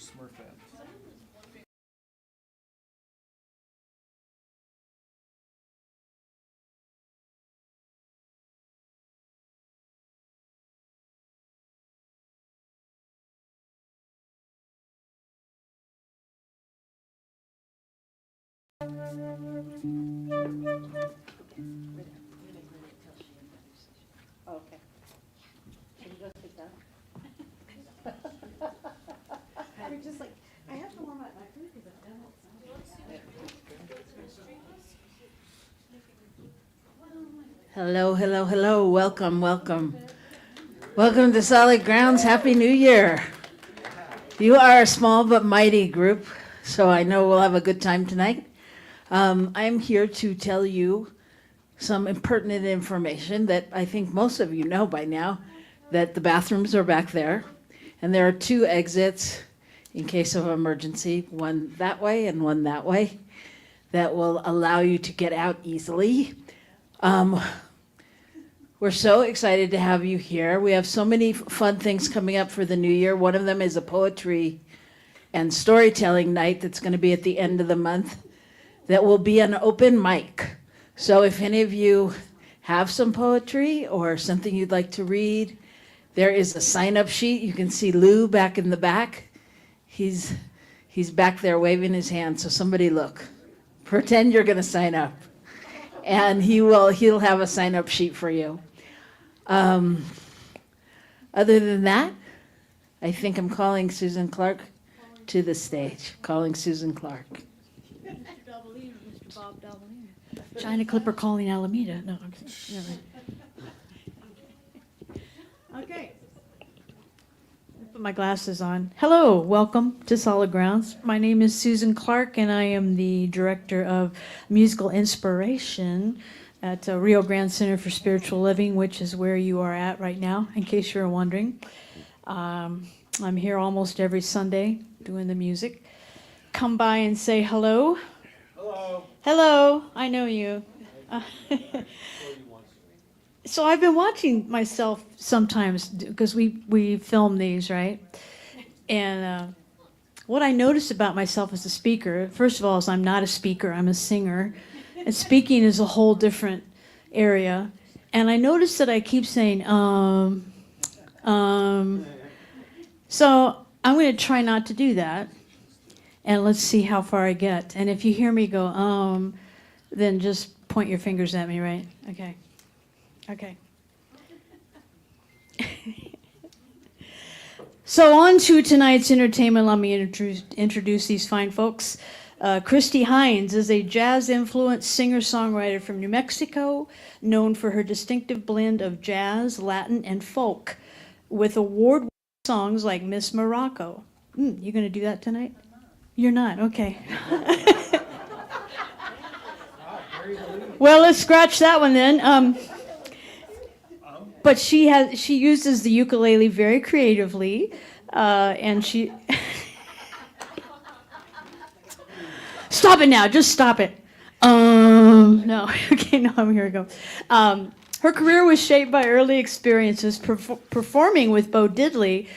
Smurfette. Okay. Should we go sit down? We're just like, I have to warm up my food because I've done it. Hello, hello, hello. Welcome, welcome. Welcome to Solid Grounds. Happy New Year. You are a small but mighty group, so I know we'll have a good time tonight. I'm here to tell you some impertinent information that I think most of you know by now, that the bathrooms are back there, and there are 2 exits in case of emergency, one that way and one that way, that will allow you to get out easily. We're so excited to have you here. We have so many fun things coming up for the new year. One of them is a poetry and storytelling night that's going to be at the end of the month that will be an open mic. So if any of you have some poetry or something you'd like to read, there is a sign-up sheet. You can see Lou back in the back. He's back there waving his hand, so somebody look. Pretend you're going to sign up. And he'll have a sign-up sheet for you. Other than that, I think I'm calling Susan Clark to the stage. Calling Susan Clark. Mr. Bob Davalina. China Clipper calling Alameda. No, never. Okay. Put my glasses on. Hello, welcome to Solid Grounds. My name is Susan Clark, and I am the director of musical inspiration at Rio Grande Center for Spiritual Living, which is where you are at right now, in case you're wondering. I'm here almost every Sunday doing the music. Come by and say hello. Hello. Hello, I know you. So I've been watching myself sometimes because we film these, right? And what I notice about myself as a speaker, first of all, is I'm not a speaker, I'm a singer. And speaking is a whole different area. And I notice that I keep saying, So I'm going to try not to do that. And let's see how far I get. And if you hear me go, then just point your fingers at me, right? Okay. Okay. So on to tonight's entertainment. Let me introduce these fine folks. Kristy Hinds is a jazz-influenced singer-songwriter from New Mexico, known for her distinctive blend of jazz, Latin, and folk, with award-winning songs like Miss Morocco. You going to do that tonight? You're not? Okay. Well, let's scratch that one then. But she uses the ukulele very creatively, and she... Stop it now, just stop it. No, okay, no, here we go. Her career was shaped by early experiences performing with Bo Diddley,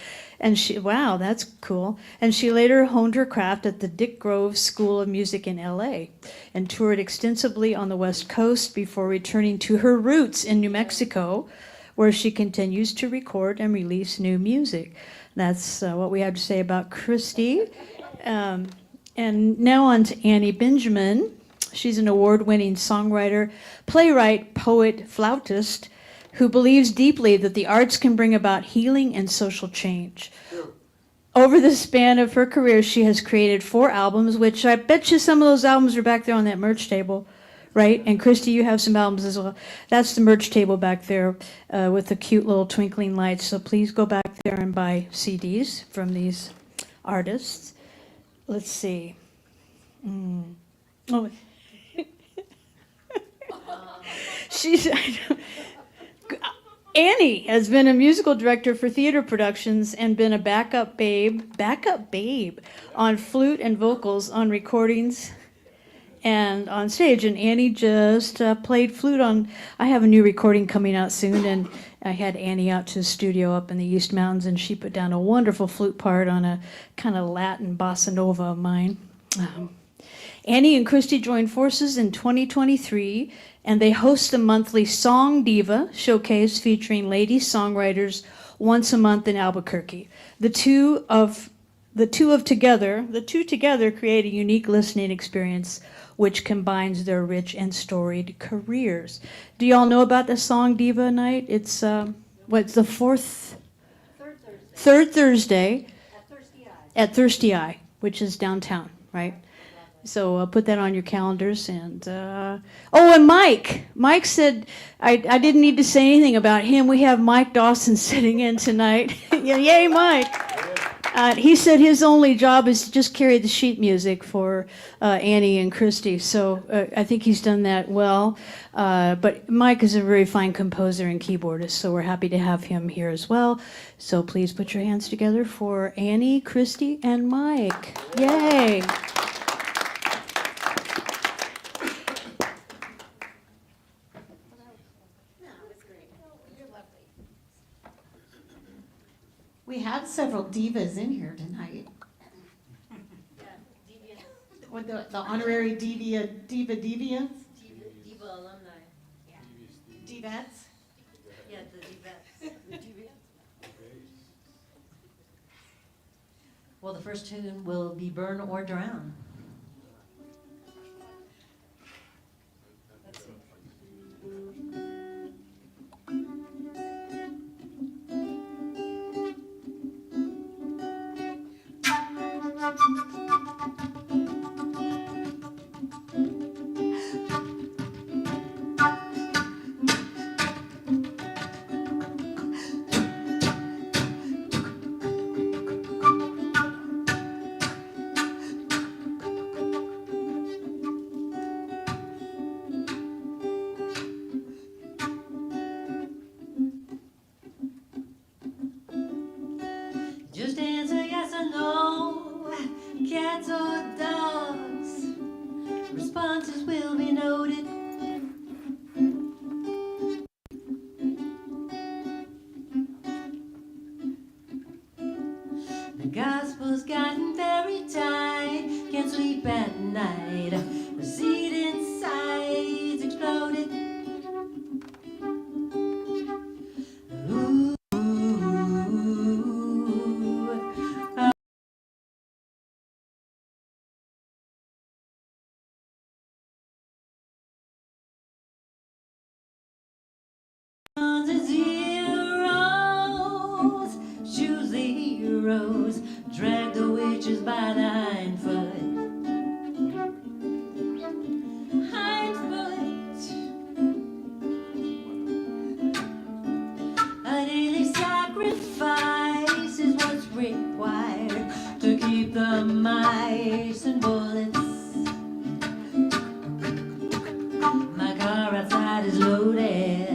and wow, that's cool. And she later honed her craft at the Dick Grove School of Music in LA and toured extensively on the West Coast before returning to her roots in New Mexico, where she continues to record and release new music. That's what we have to say about Kristy. And now on to Annie Benjamin. She's an award-winning songwriter, playwright, poet, flautist, who believes deeply that the arts can bring about healing and social change. Over the span of her career, she has created 4 albums, which I bet you some of those albums are back there on that merch table, right? And Kristy, you have some albums as well. That's the merch table back there with the cute little twinkling lights. So please go back there and buy CDs from these artists. Let's see. Oh. Annie has been a musical director for theater productions and been a backup babe on flute and vocals on recordings and on stage. And Annie just played flute on, I have a new recording coming out soon, I had Annie out to the studio up in the East Mountains, and she put down a wonderful flute part on a kind of Latin bossa nova of mine. Annie and Kristy joined forces in 2023, and they host the monthly Song Diva showcase featuring lady songwriters once a month in Albuquerque. The two together create a unique listening experience which combines their rich and storied careers. Do y'all know about the Song Diva night? It's what's the third Thursday at Thirsty Eye, which is downtown, right? So put that on your calendars. And and Mike said I didn't need to say anything about him. We have Mike Dawson sitting in tonight. Yay, Mike! He said his only job is to just carry the sheet music for Annie and Kristy. So I think he's done that well. But Mike is a very fine composer and keyboardist, so we're happy to have him here as well. So please put your hands together for Annie, Kristy, and Mike. Yay! We have several divas in here tonight. With the honorary diva deviants? Diva alumni. Yeah. Divettes? Yeah, the Divettes. Well, the first tune will be Burn or Drown. Just answer yes or no, cats or dogs. Responses will be noted. The gospel's gotten very tight, can't sleep at night. The seed inside's exploded. Ooh. Ones and zeros, choose the heroes, drag the witches by the hind foot. Hind foot. A daily sacrifice is what's required to keep the mice and bullets. My car outside is loaded.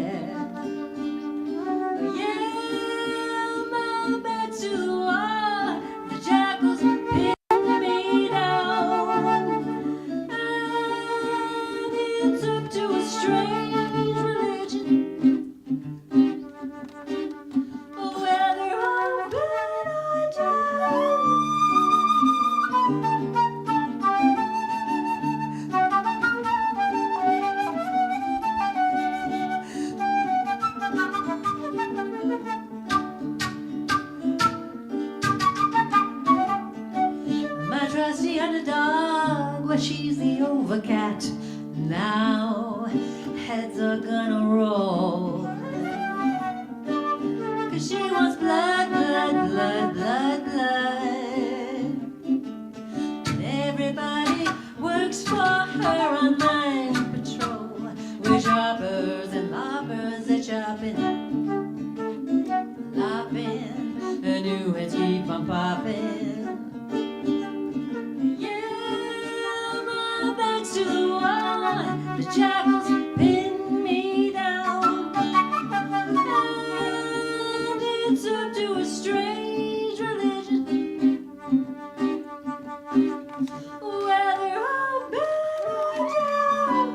Trusty underdog, well, she's the overcat. Now heads are gonna roll, 'cause she wants blood, blood, blood, blood, blood. And everybody works for her on line patrol. We're choppers and loppers, they're chopping, lopping, and new heads keep on popping. To the wall, the jackals pin me down, and it's up to a strange religion whether I'm bad or down.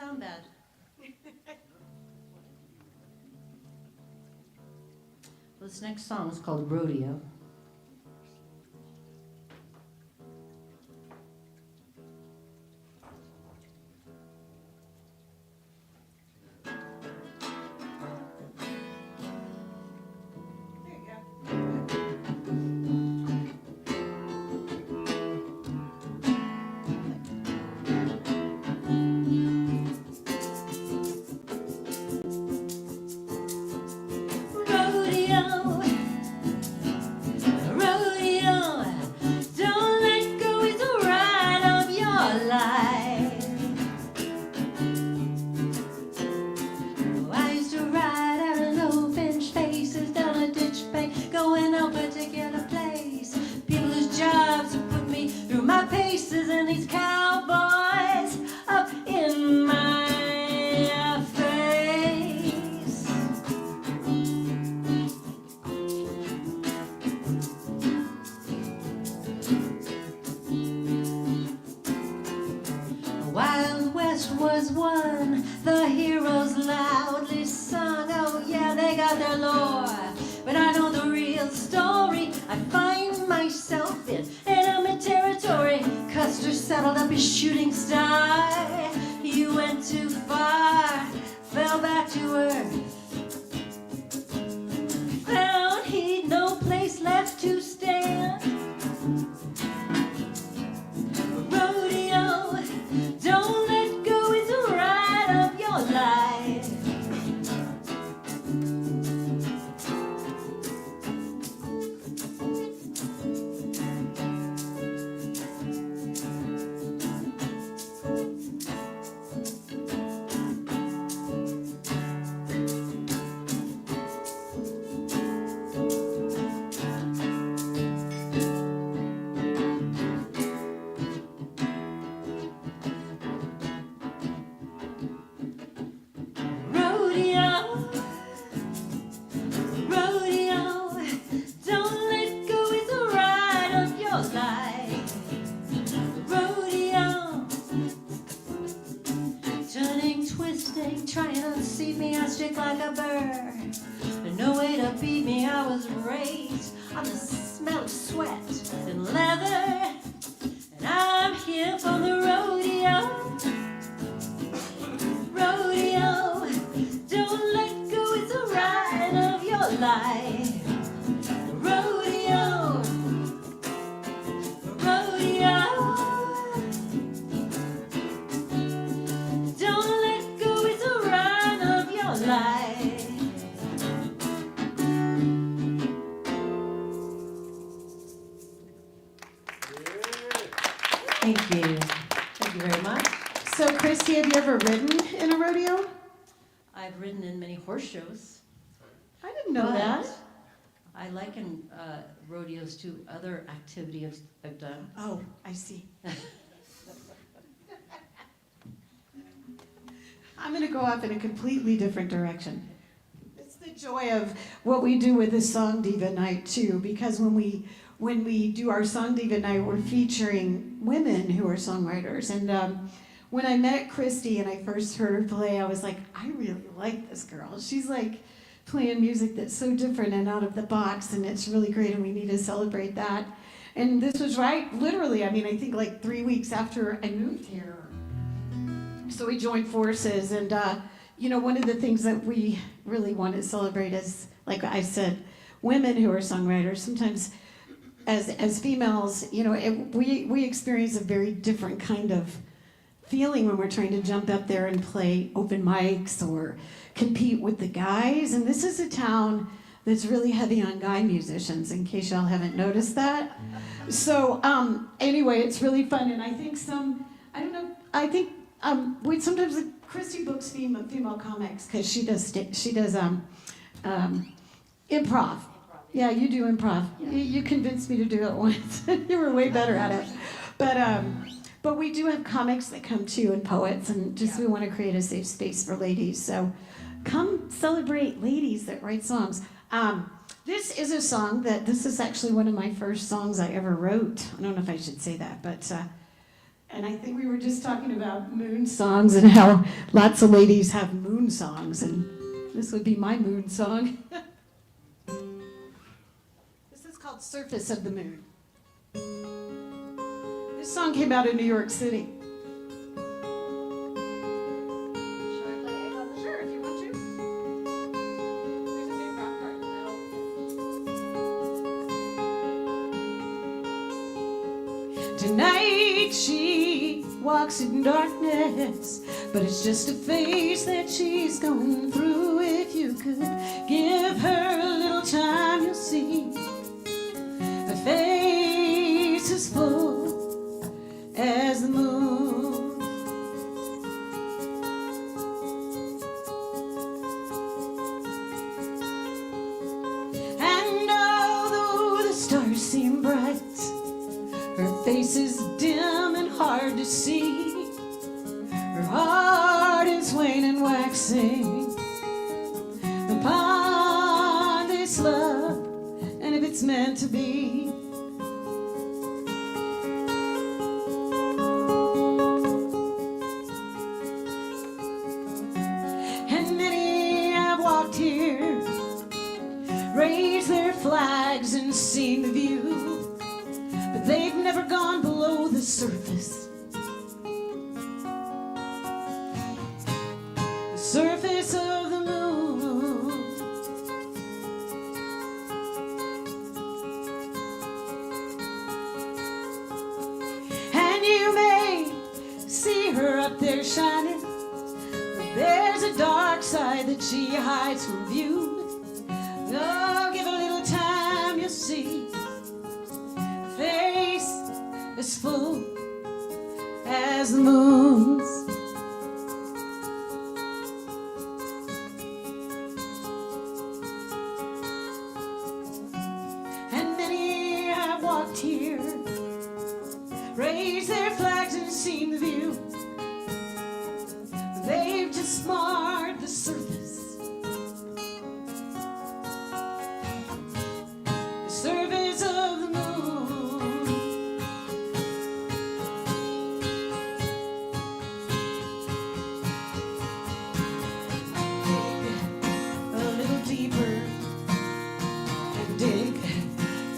sound bad. This next song is called Rodeo. Was one, the heroes loudly sung. Oh yeah, they got their lore, but I know the real story. I find myself in enemy territory. Custer saddled up his shooting star. He went too far, fell back to earth. Found he'd no place left to stand. Rodeo, don't let life. Trying to unseat me, I stick like a bird. There's no way to beat me, I was raised on the smell of sweat and leather. And I'm here for the rodeo. Rodeo, don't let go, it's a ride of your life. Rodeo, rodeo. Thank you. Thank you very much. So, Kristy, have you ever ridden in a rodeo? I've ridden in many horse shows. I didn't know that. I liken rodeos to other activities I've done. Oh, I see. I'm going to go off in a completely different direction. It's the joy of what we do with the Song Diva Night, too, because when we do our Song Diva Night, we're featuring women who are songwriters. And when I met Kristy and I first heard her play, I was like, I really like this girl. She's like playing music that's so different and out of the box, and it's really great, and we need to celebrate that. And this was literally, I think like 3 weeks after I moved here. So we joined forces, and one of the things that we really want to celebrate is, like I said, women who are songwriters. Sometimes as females, we experience a very different kind of feeling when we're trying to jump up there and play open mics or compete with the guys. And this is a town that's really heavy on guy musicians, in case y'all haven't noticed that. So anyway, it's really fun, and I think we sometimes Kristy books female comics because she does improv. Yeah, you do improv. You convinced me to do it once. You were way better at it. But we do have comics that come too, and poets, and we want to create a safe space for ladies. So come celebrate ladies that write songs. This is a song this is actually one of my first songs I ever wrote. I don't know if I should say that, but And I think we were just talking about moon songs and how lots of ladies have moon songs, and this would be my moon song. This is called Surface of the Moon. This song came out in New York City. Should I play it? Sure, if you want to. There's a big rock part in the middle. Tonight she walks in darkness, but it's just a phase that she's going through. If you could give her a little time, you'll see her face is full as the moon. And although the stars seem bright, her face is dim and hard to see. Her heart is wan and waxing upon this love, and if it's meant to be. And many have walked here, raised their flags and seen the view, but they've never gone below the surface. The surface of the moon. And you may see her up there shining, but there's a dark side that she hides from view. Oh, give a little time, you'll see. Face as full as the moon's. And many have walked here, raised their flags and seen the view. They've just marred the surface. The surface of the moon. Dig a little deeper and dig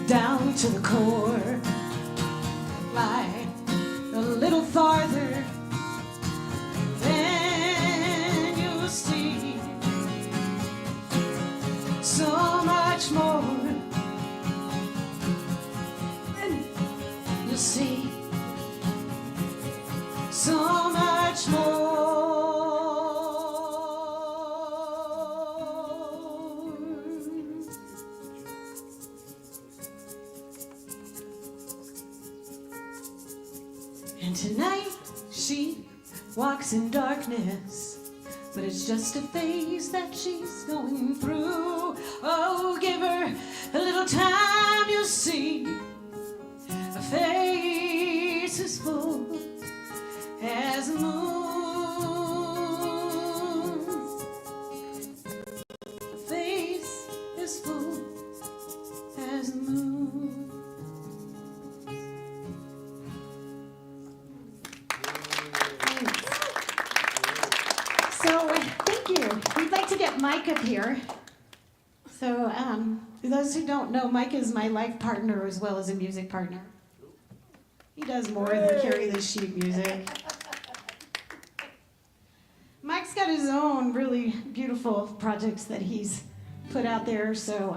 down to the core. Fly a little farther, then you'll see so much more. Then you'll see so much more. And tonight she walks in darkness, but it's just a phase that she's going through. Oh, give her a little time, you'll see her face is full as the moon. Her face is full as the moon. So, thank you. We'd like to get Mike up here. So, for those who don't know, Mike is my life partner as well as a music partner. He does more than carry the sheet music. Mike's got his own really beautiful projects that he's put out there. So,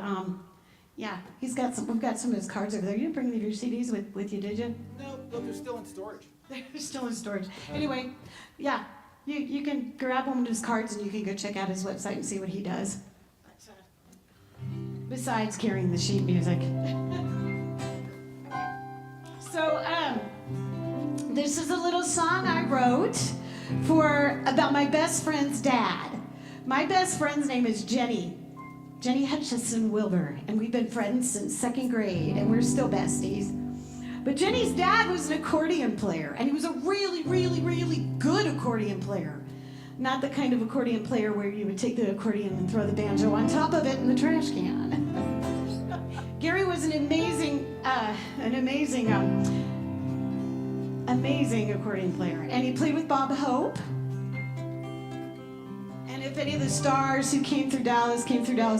yeah, we've got some of his cards over there. You didn't bring any of your CDs with you, did you? No, they're still in storage. They're still in storage. Anyway, yeah, you can grab one of his cards and you can go check out his website and see what he does. Besides carrying the sheet music. So, this is a little song I wrote about my best friend's dad. My best friend's name is Jenny Hutchison Wilbur, and we've been friends since second grade, and we're still besties. But Jenny's dad was an accordion player, and he was a really, really, really good accordion player. Not the kind of accordion player where you would take the accordion and throw the banjo on top of it in the trash can. Gary was an amazing amazing accordion player. And he played with Bob Hope. And if any of the stars who came through Dallas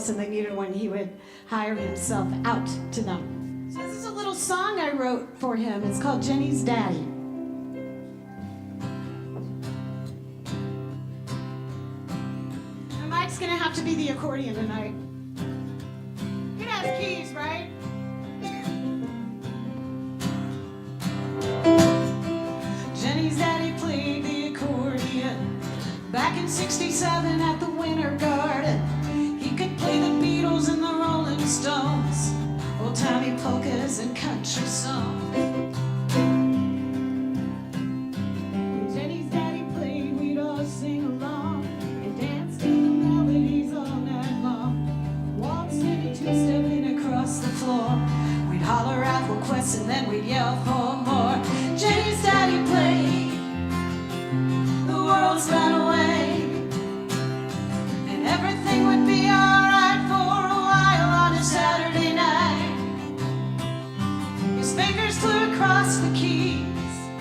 and they needed one, he would hire himself out to them. So this is a little song I wrote for him. It's called Jenny's Daddy. And Mike's gonna have to be the accordion tonight. You can have keys, right? Jenny's daddy played the accordion back in '67 at the Winter Garden. He could play the Beatles and the Rolling Stones, old-timey polkas and country songs. When Jenny's daddy played, we'd all sing along and dance to the melodies all night long. Waltzing and two-stepping across the floor. We'd holler out requests and then we'd yell for more. Jenny's daddy played, the world spun away, and everything would be alright for a while on a Saturday night. His fingers flew across the keys,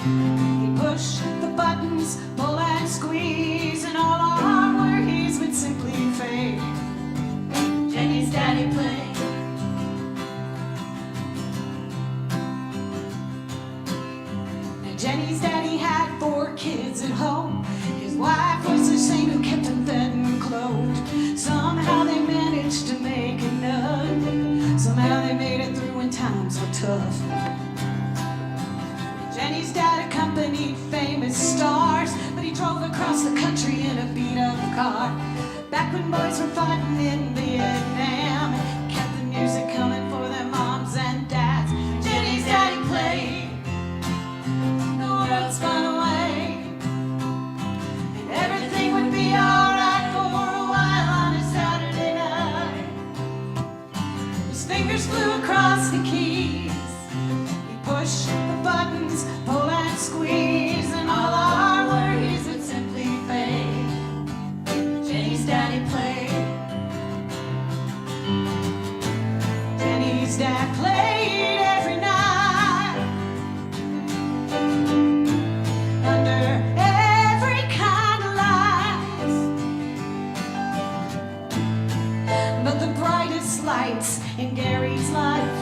he pushed the buttons, pull and squeeze, and all our worries would simply fade. Jenny's daddy played. Jenny's daddy had 4 kids at home. His wife was the same who kept him fed and clothed. Somehow they managed to make enough. Somehow they made it through when times were tough. Jenny's dad accompanied famous stars, but he drove across the country in a beat-up car. Back when boys were fighting in Vietnam, kept the music coming for their moms and dads. Jenny's daddy played. Spun away, and everything would be alright for a while on a Saturday night. His fingers flew across the keys, he pushed the buttons, pull and squeeze, and all our worries would simply fade. Jenny's daddy played. Jenny's dad played every night. Every kind of lights, but the brightest lights in Gary's life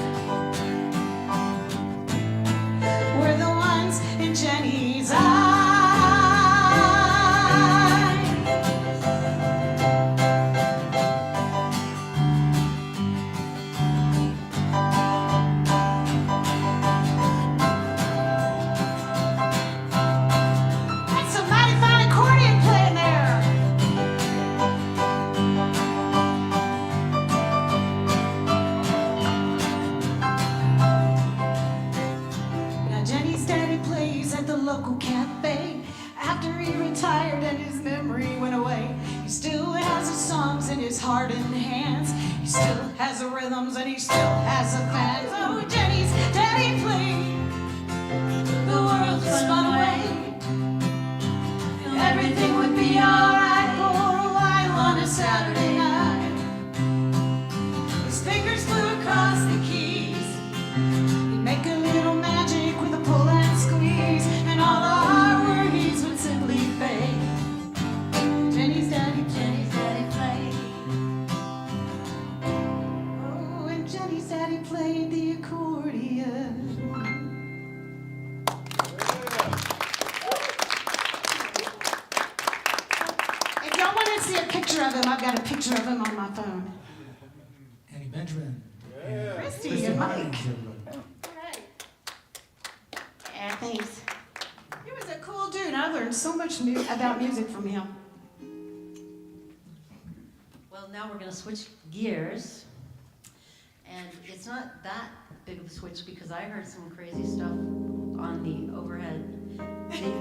were the ones in Jenny's eyes. Local cafe. After he retired and his memory went away, he still has the songs in his heart and hands. He still has the rhythms and he still has the fans. Oh, Jenny's daddy played. The world spun away, and everything would be alright for a while on a Saturday night. His fingers flew across the keys. He'd make a little magic with a pull and squeeze, and all our worries would simply fade. Jenny's daddy played. Oh, and Jenny's daddy played the accordion. If y'all want to see a picture of him, I've got a picture of him on my phone. Annie Benjamin. Kristy and Mike. Yeah, thanks. He was a cool dude. I learned so much about music from him. Well, now we're going to switch gears. And it's not that big of a switch because I heard some crazy stuff on the overhead.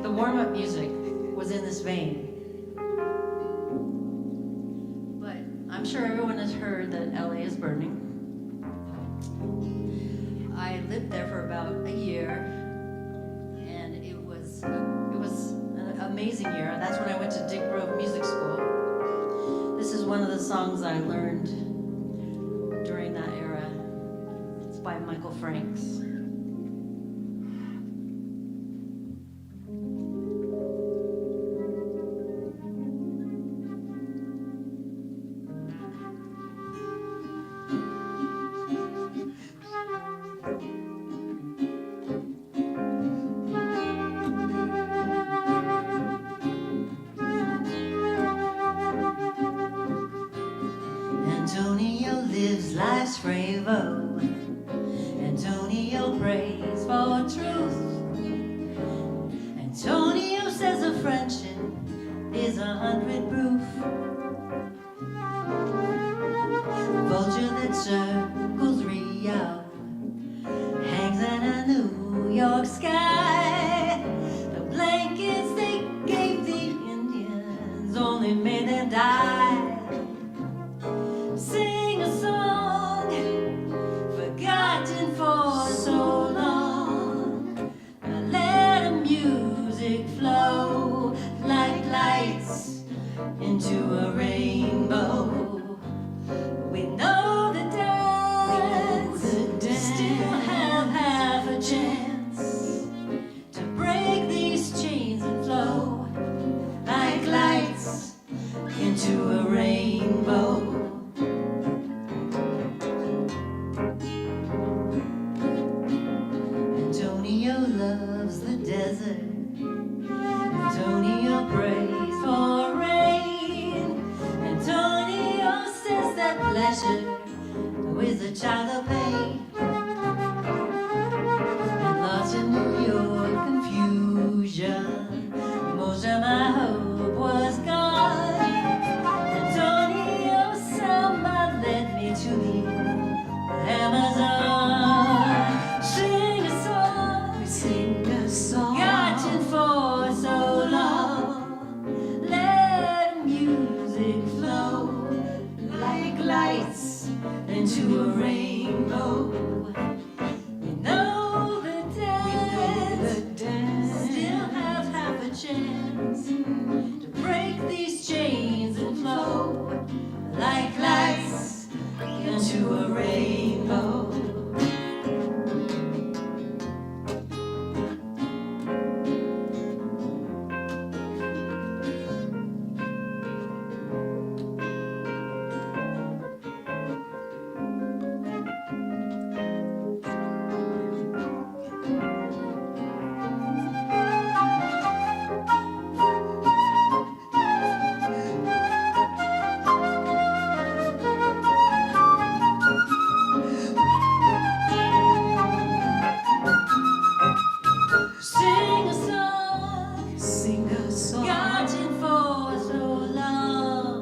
The warm-up music was in this vein. But I'm sure everyone has heard that LA is burning. I lived there for about a year. It was an amazing year. That's when I went to Dick Grove Music School. This is one of the songs I learned during that era. It's by Michael Franks. bravo. Antonio prays for truth. Antonio says a friendship is 100 proof. Vulture that circles Rio hangs in a New York sky. The blankets they gave the Indians only made them die. Sing a song forgotten for so long. Now let the music flow like lights into a rainbow. We know the dance, still have half a chance to break these chains and flow like lights into a rainbow. Antonio loves the desert. Antonio prays for rain. Antonio says that pleasure is a child of pain. And lost in New York confusion, most of my hope was gone. Antonio somehow led me to the Amazon. Sing a song, forgotten for so long. Let music flow like lights into a rainbow. We know the dance, still have half a chance to break these chains and flow like lights into a rainbow. Sing a song, forgotten for so long.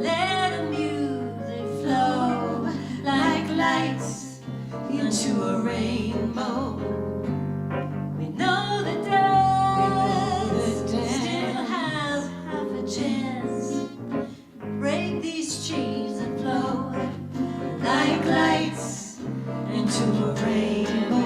Let the music flow like lights into a rainbow. We know the dance, still have half a chance. Break these chains and flow like lights into a rainbow.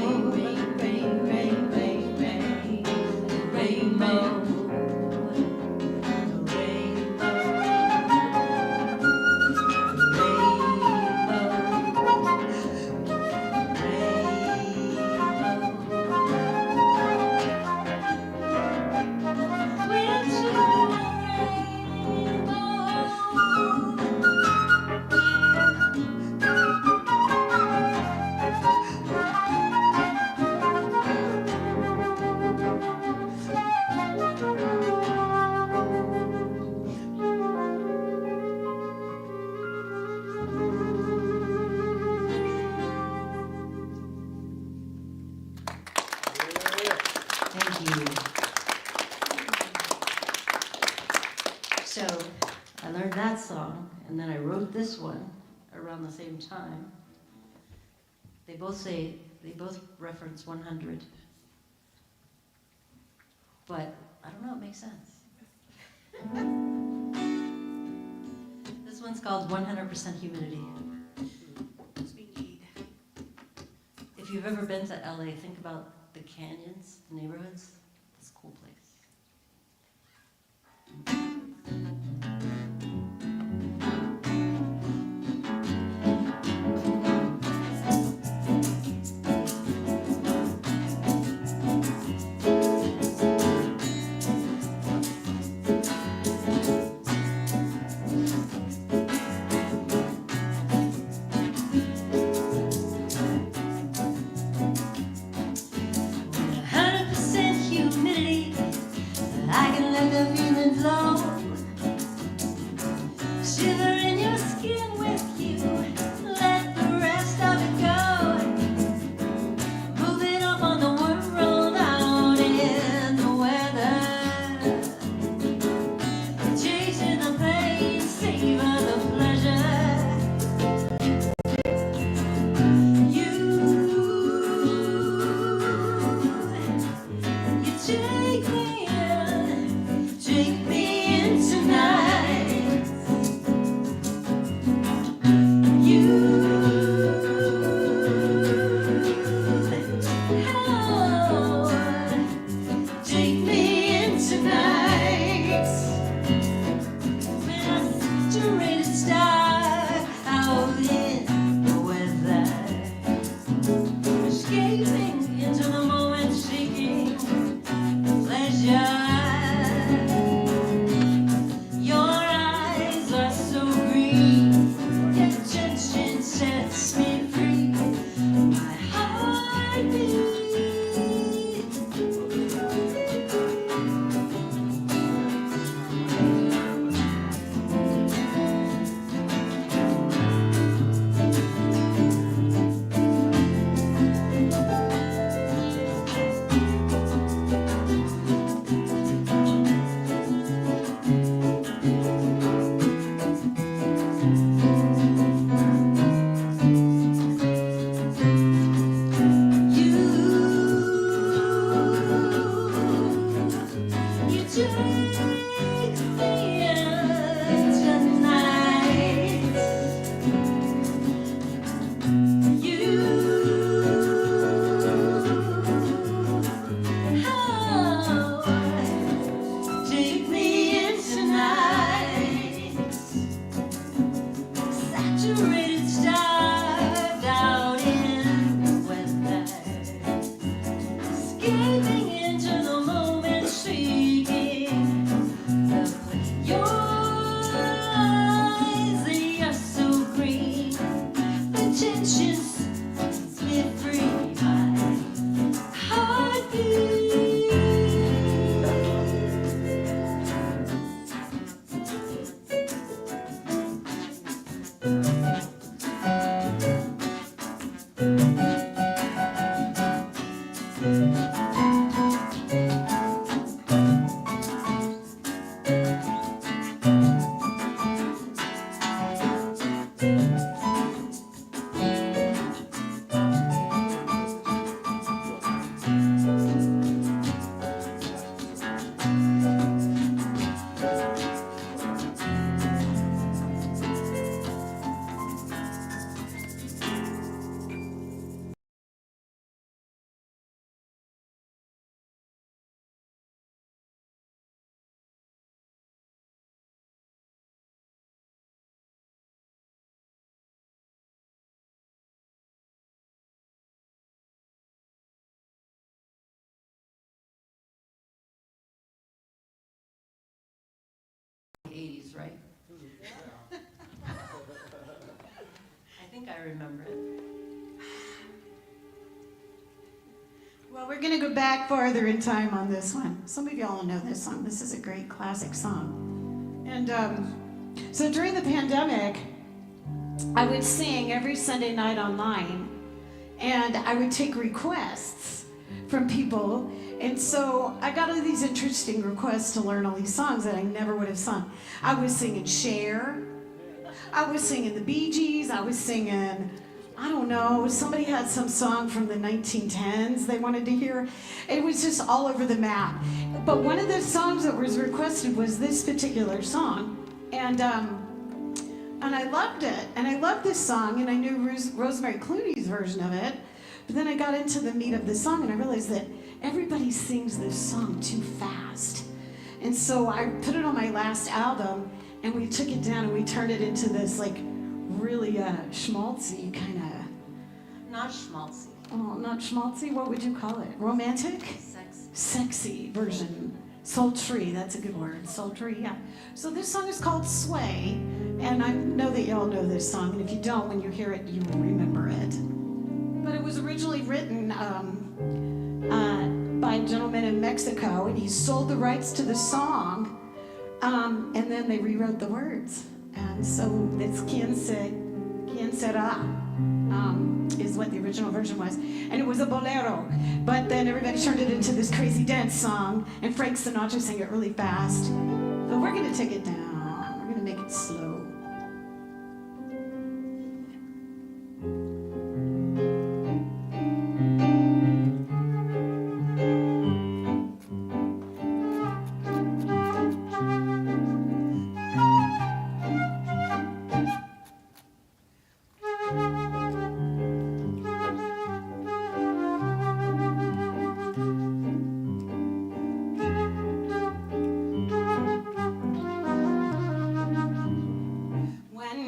Thank you. So I learned that song, and then I wrote this one around the same time. They both reference 100, but I don't know, it makes sense. This one's called 100% Humidity. If you've ever been to LA, think about the canyons, the neighborhoods. It's a cool place. Humidity think I remember it. Well, we're going to go back farther in time on this one. Some of y'all know this song. This is a great classic song. And so during the pandemic, I would sing every Sunday night online, and I would take requests from people. And so I got all these interesting requests to learn all these songs that I never would have sung. I was singing Cher. I was singing the Bee Gees. I was singing, I don't know, somebody had some song from the 1910s they wanted to hear. It was just all over the map. But one of the songs that was requested was this particular song. And I loved it. And I loved this song, and I knew Rosemary Clooney's version of it. But then I got into the meat of the song, and I realized that everybody sings this song too fast. And so I put it on my last album, and we took it down and we turned it into this like really schmaltzy kind of. Not schmaltzy. Oh, not schmaltzy. What would you call it? Romantic? Sexy. Sexy version. Sultry. That's a good word. Sultry. Yeah. So this song is called Sway, and I know that y'all know this song. And if you don't, when you hear it, you will remember it. But it was originally written by a gentleman in Mexico, and he sold the rights to the song, and then they rewrote the words. And so it's Quien Será is what the original version was. And it was a bolero. But then everybody turned it into this crazy dance song, and Frank Sinatra sang it really fast. But we're going to take it down. We're going to make it slow.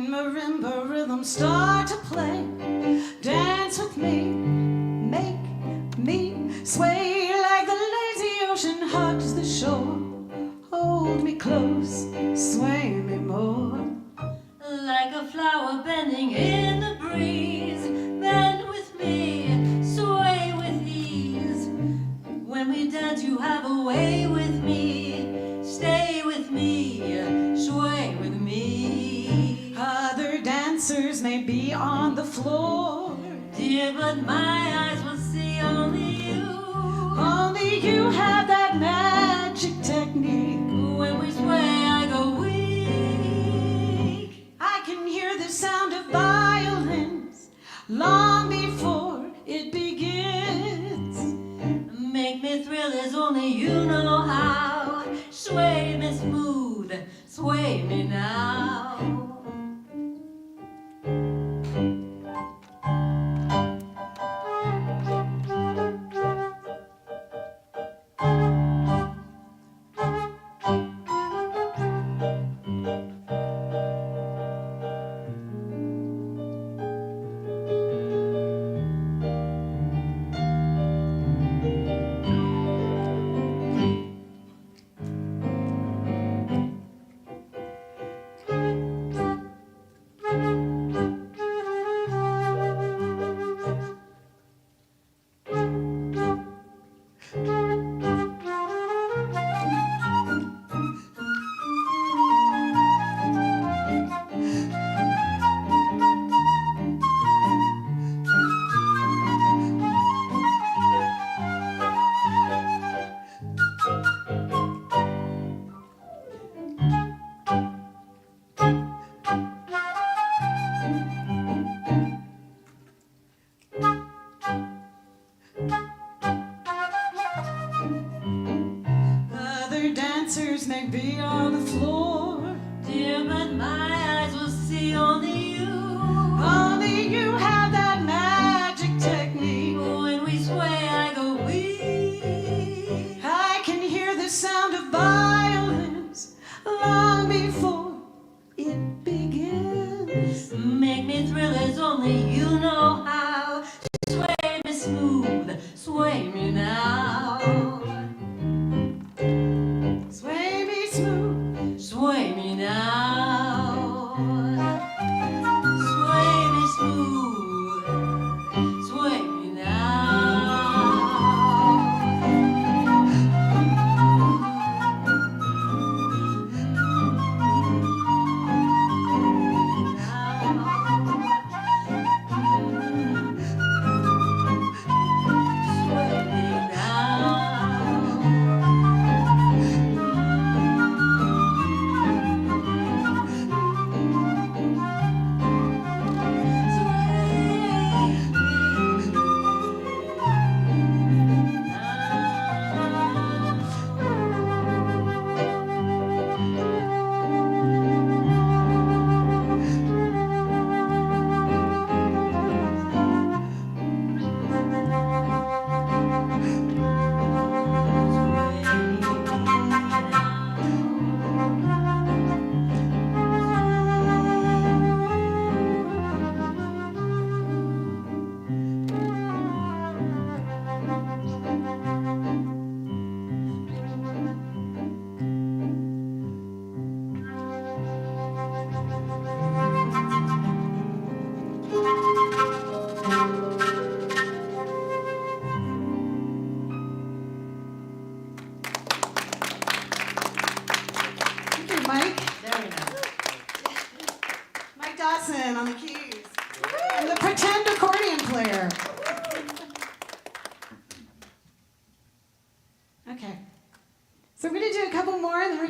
Marimba rhythms start to play. Dance with me, make me sway like the lazy ocean hugs the shore. Hold me close, sway me more. Like a flower bending in the breeze. Bend with me, sway with ease. When we dance, you have a way with me. Stay with me, sway with me. Other dancers may be on the floor, Dear, but my eyes will see only you. only you have that magic technique. When we sway, I go weak. I can hear the sound of violins long before it begins. Make me thrill as only you know how. Sway me smooth, sway me now.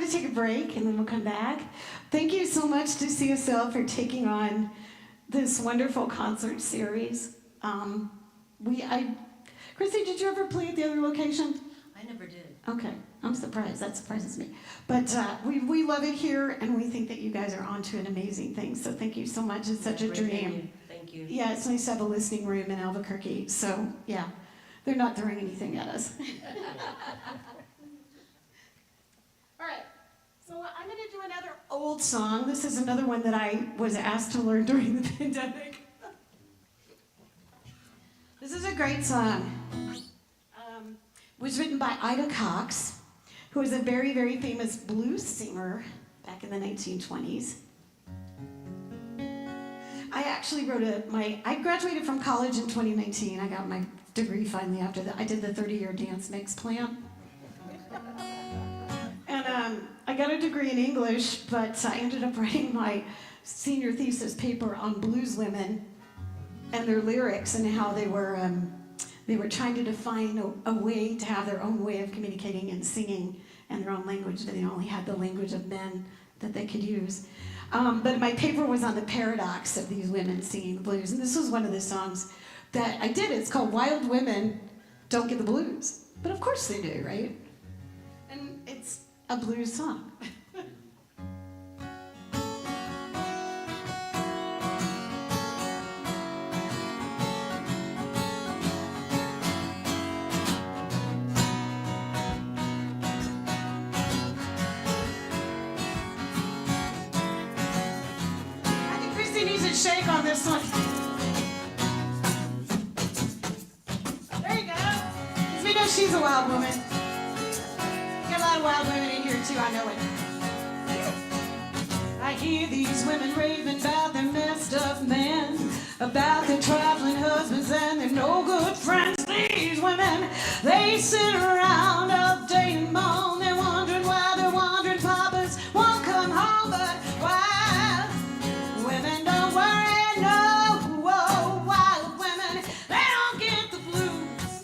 to take a break and then we'll come back. Thank you so much to CSL for taking on this wonderful concert series. Kristy, did you ever play at the other location? I never did. Okay, I'm surprised. That surprises me. But we love it here, and we think that you guys are onto an amazing thing. So thank you so much. It's such a Great venue. dream. Thank you. Yeah, it's nice to have a listening room in Albuquerque. So yeah, they're not throwing anything at us. All right. So I'm going to do another old song. This is another one that I was asked to learn during the pandemic. This is a great song. It was written by Ida Cox, who was a very, very famous blues singer back in the 1920s. I actually I graduated from college in 2019. I got my degree finally after that. I did the 30-year dance mix plan. And I got a degree in English, but I ended up writing my senior thesis paper on blues women and their lyrics and how they were trying to define a way to have their own way of communicating and singing and their own language. They only had the language of men that they could use. But my paper was on the paradox of these women singing the blues. And this was one of the songs that I did. It's called Wild Women Don't Get the Blues. But of course they do, right? And it's a blues song. Shake on this one. There you go. Because we know she's a wild woman. Got a lot of wild women in here too, I know it. I hear these women raving about their messed up men, about their traveling husbands and their no good friends. These women, they sit around all day and moan. They're wondering why their wandering papas won't come home, but why? Women don't worry, no, whoa, wild women, they don't get the blues.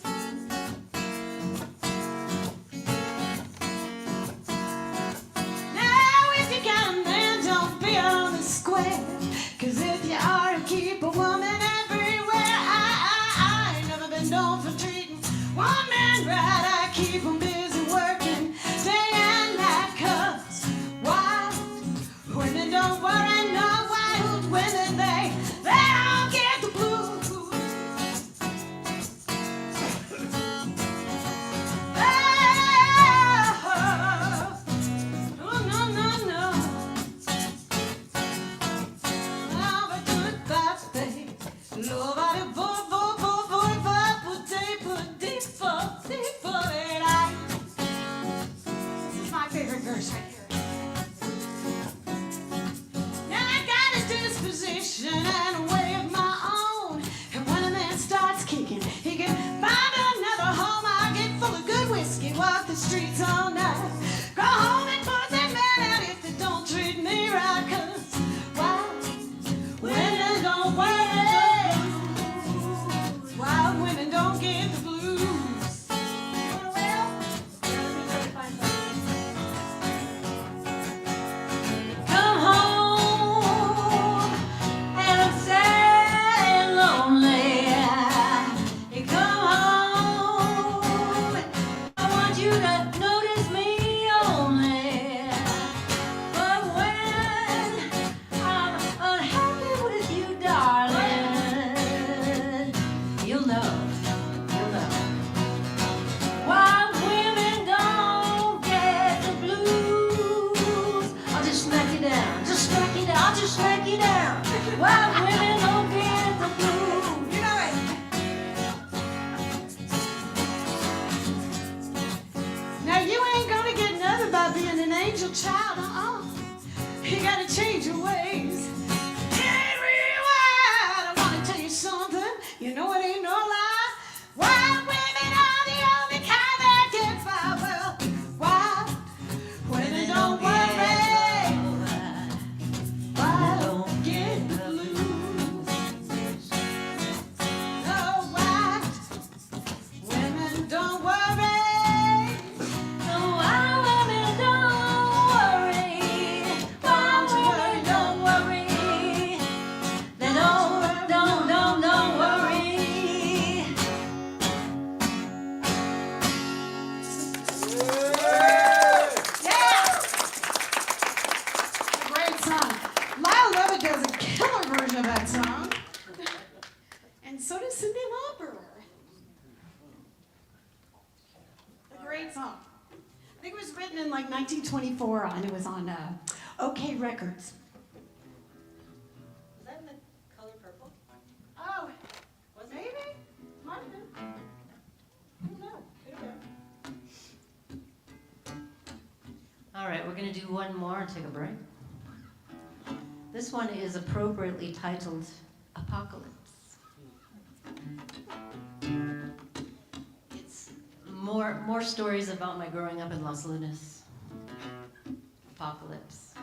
Now if you got a man, don't be on the square, 'cause if you are, keep a woman everywhere. I ain't never been known for treating one man right. I keep him busy working day and night, 'cause wild women don't worry, no. Women, they don't get the blues. Oh, no, no, no. Have a good birthday. Nobody This is my favorite verse right here. And a way of my own. And when a man starts kicking, he can find another home. I get full of good whiskey, walk the streets all night. Go home and put that man out if they don't treat me right. 'Cause wild women don't worry. Wild women don't get the blues. Come home. I'm sad and lonely. You come home. I want you to notice me only. But when I'm unhappy with you, darling, you'll know. Wild women don't get the blues. I'll just smack you down. I'll just smack you down. Wild women don't get the blues. You know it. Now you ain't gonna get nothing by being an angel child. You gotta change your ways. It ain't real wild. I wanna tell you something. You know it ain't no lie. Wild women are the only kind that get by. Well, wild women don't worry. song. I think it was written in like 1924, and it was on OK Records. Was that in the color purple? Oh, Was it? maybe? Might have been. I don't know. Could have been. All right, we're going to do one more and take a break. This one is appropriately titled Apocalypse. It's more stories about my growing up in Los Lunas. Apocalypse.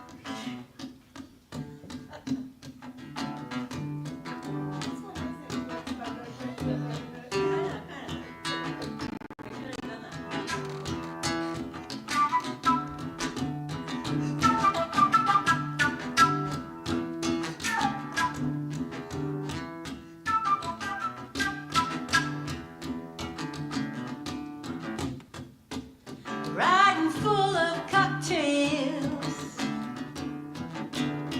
Riding full of cocktails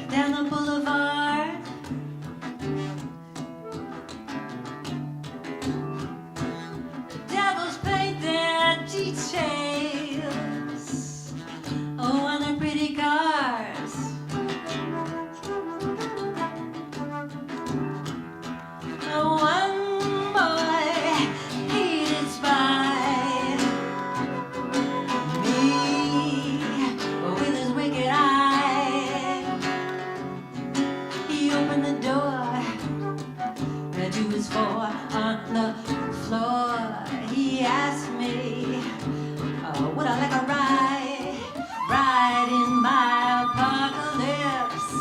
down the boulevard. The devils paint their details on their pretty cars. One boy, he did spy me with his wicked eye. He opened the door to his four on the floor. He asked me, would I like a ride in my apocalypse?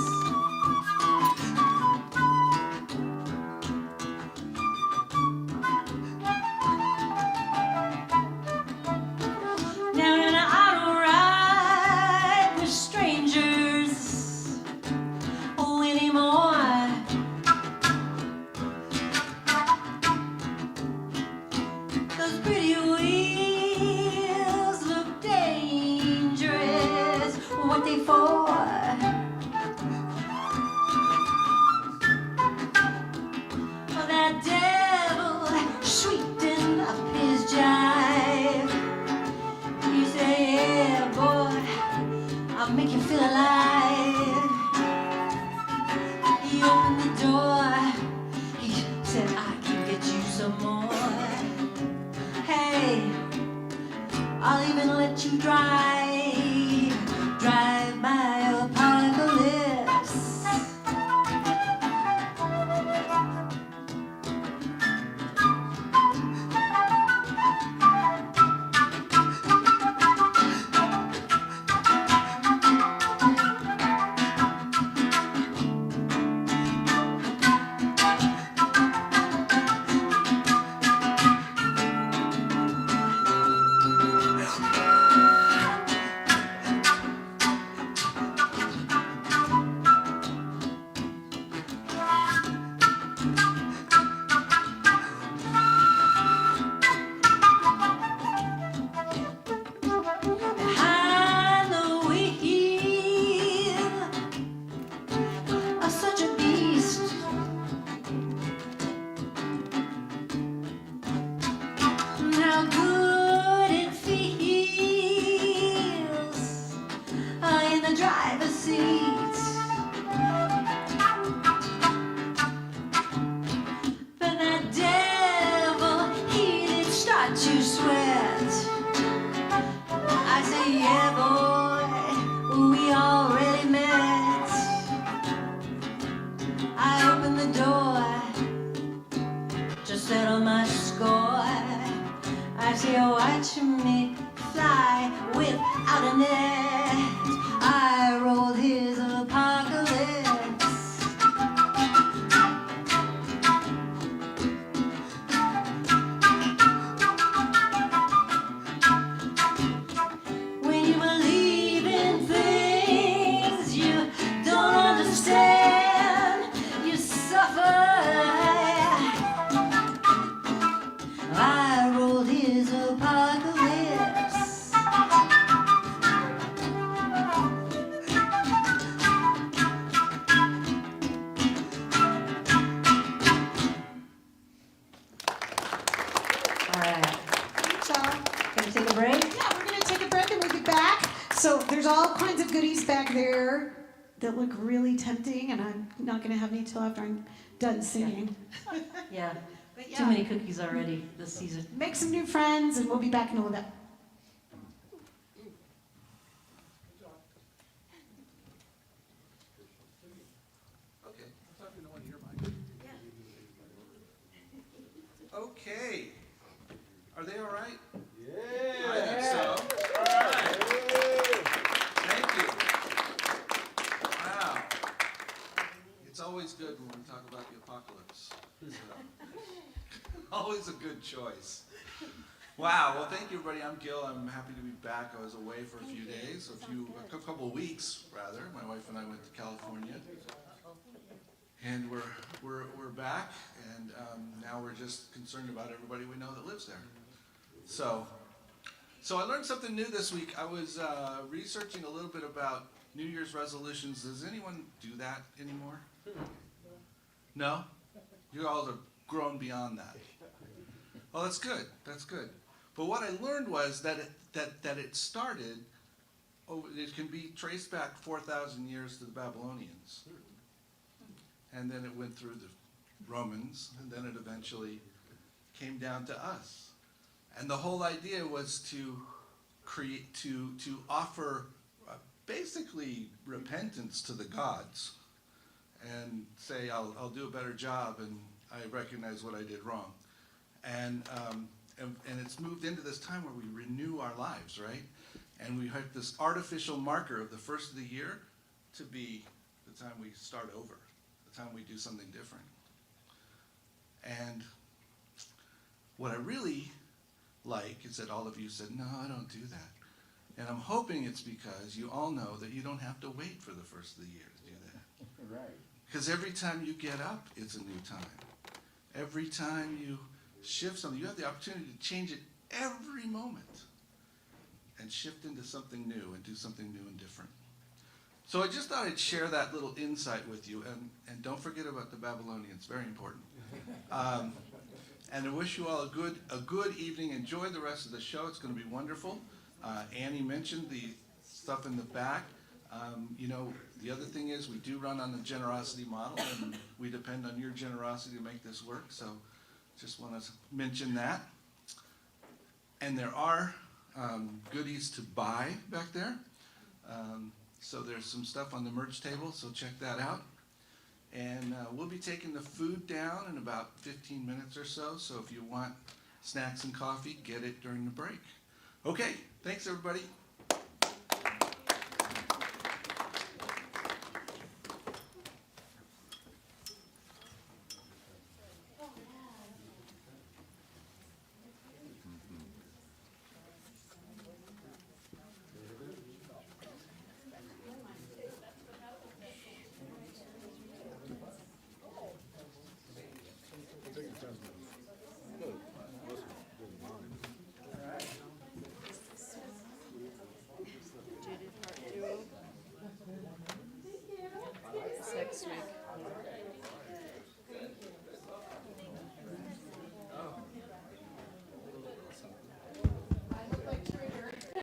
Now I don't ride with strangers anymore. Those pretty wheels look dangerous. What they for? Oh, that devil sweeten up his jive. You say, yeah, boy, I'll make you feel alive. He opened the door. He said, I can get you some more. Hey, I'll even let you drive my apocalypse. Behind the wheel of such a beast, how good it feels in the driver's seat. But that devil, he did start to sweat. I say, yeah, boy, we already met. I opened the door to settle my score. I say, watch me fly without a net. I rolled his apocalypse. When you believe in things you don't understand, you suffer. I rolled his apocalypse. All right. Good job. Gonna take a break? Yeah, we're gonna take a break and we'll be back. So there's all kinds of goodies back there that look really tempting, and I'm not gonna have any till after I'm done singing. Yeah. But Too many cookies already this season. Make some new friends, and we'll be back in a little bit. Okay, I'm talking to one of your mics. Okay. Are they all right? Yeah. I think so. All right. Thank you. Wow. It's always good when we talk about the apocalypse. So, always a good choice. Wow. Well, thank you, everybody. I'm Gil. I'm happy to be back. I was away for a few days, a couple of weeks, rather. My wife and I went to California. And we're back, and now we're just concerned about everybody we know that lives there. So I learned something new this week. I was researching a little bit about New Year's resolutions. Does anyone do that anymore? No? You all have grown beyond that. Well, that's good. That's good. But what I learned was that it started. It can be traced back 4,000 years to the Babylonians. And then it went through the Romans, and then it eventually came down to us. And the whole idea was to offer basically repentance to the gods, and say, I'll do a better job, and I recognize what I did wrong. And it's moved into this time where we renew our lives, right? And we have this artificial marker of the first of the year to be the time we start over. Time we do something different. And what I really like is that all of you said, no, I don't do that. And I'm hoping it's because you all know that you don't have to wait for the first of the year to do that. Right. Because every time you get up, it's a new time. Every time you shift something, you have the opportunity to change it every moment and shift into something new and do something new and different. So I just thought I'd share that little insight with you, and don't forget about the Babylonians, very important. And I wish you all a good evening. Enjoy the rest of the show. It's going to be wonderful. Annie mentioned the stuff in the back. The other thing is we do run on the generosity model, and we depend on your generosity to make this work. So just want to mention that. And there are goodies to buy back there. So there's some stuff on the merch table, so check that out. And we'll be taking the food down in about 15 minutes or so. So if you want snacks and coffee, get it during the break. Okay, thanks everybody.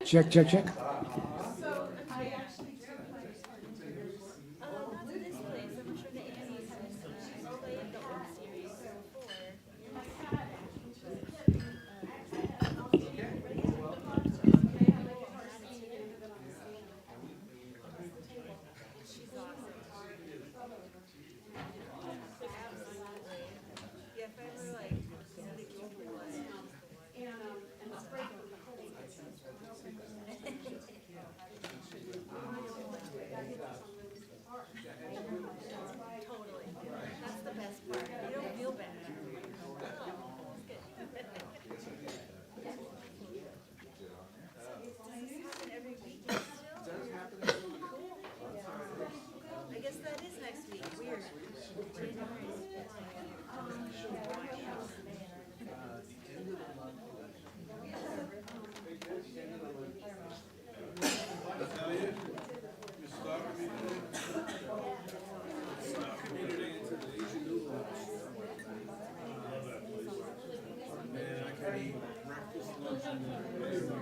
Check, check, check. Man, I can't eat breakfast, lunch, and dinner.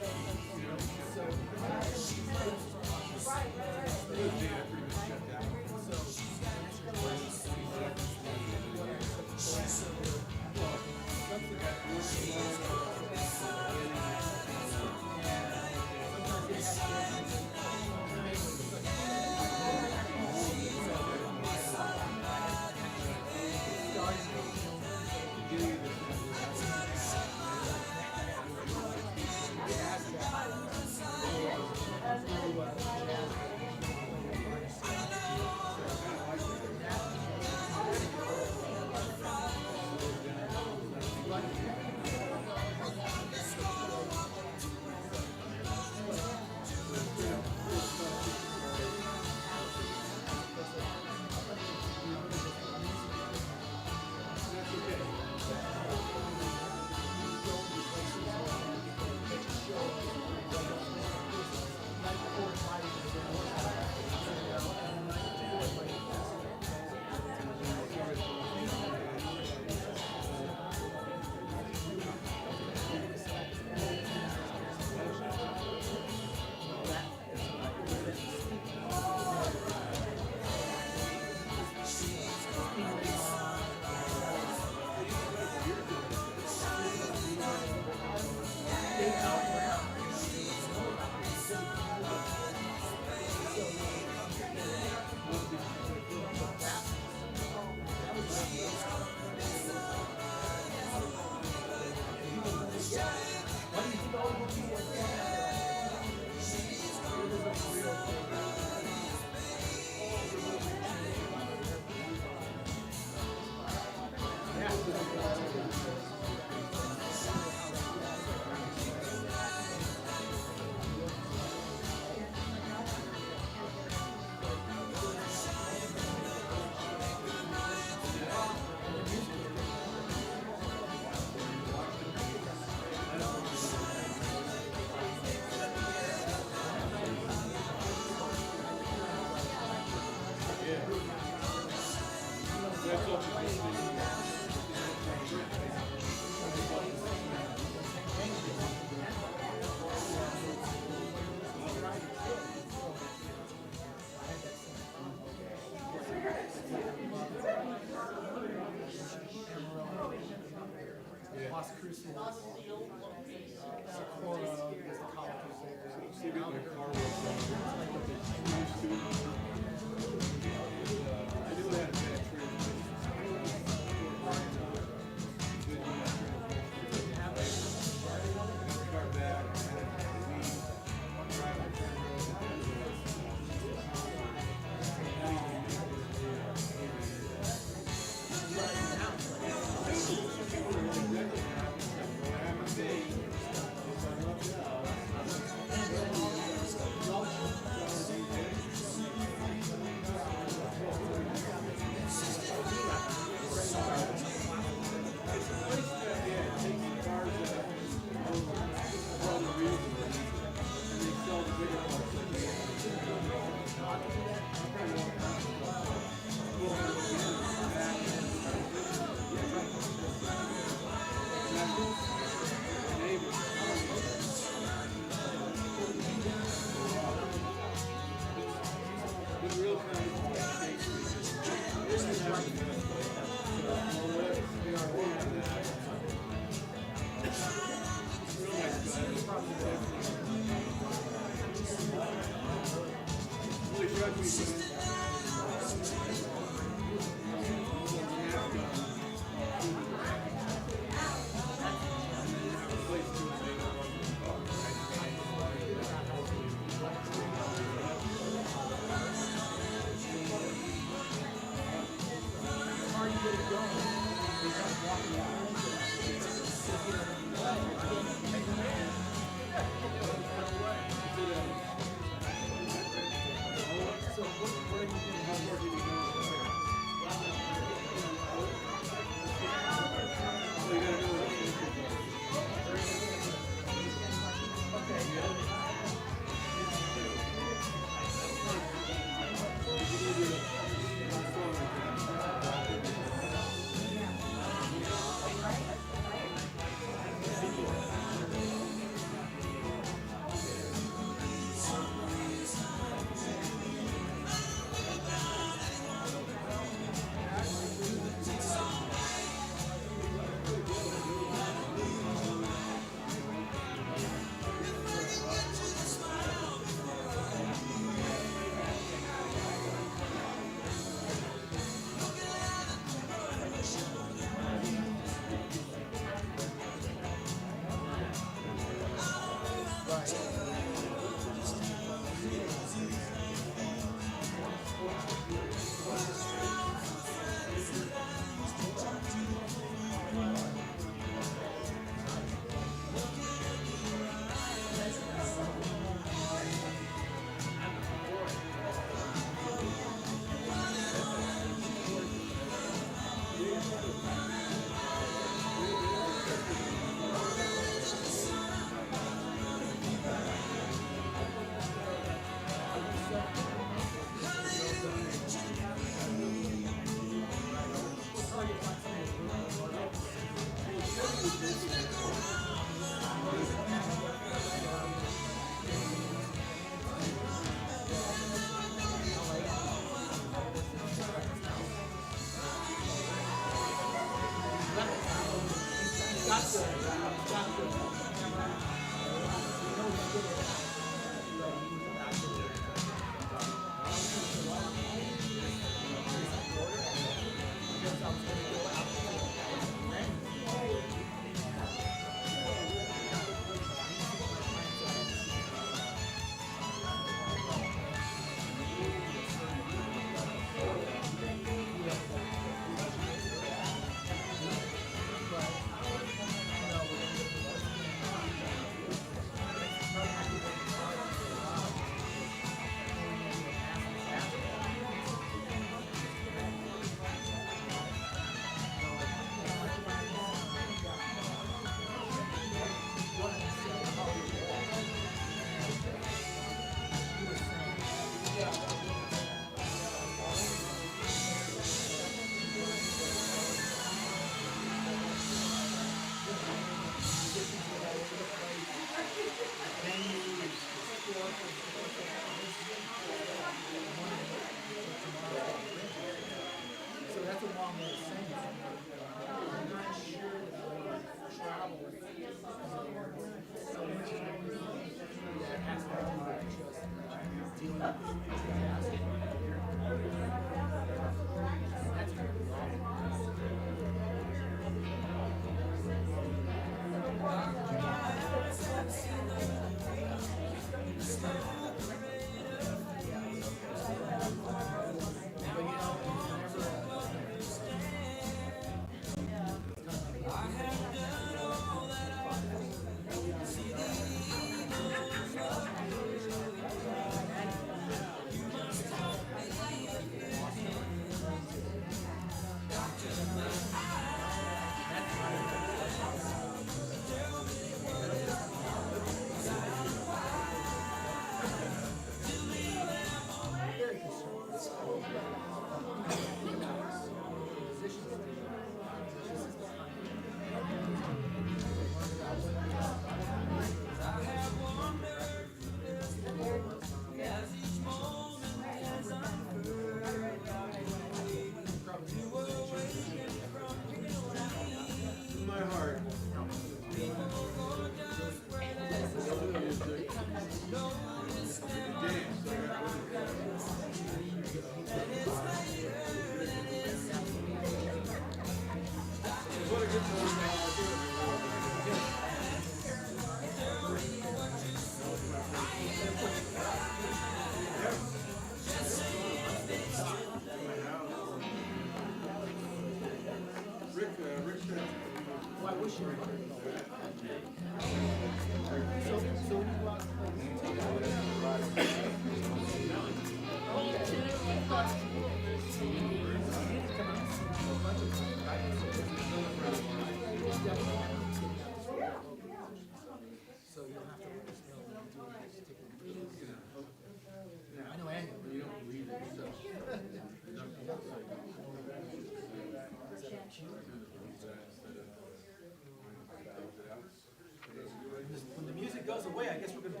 When the music goes away, I guess we're going to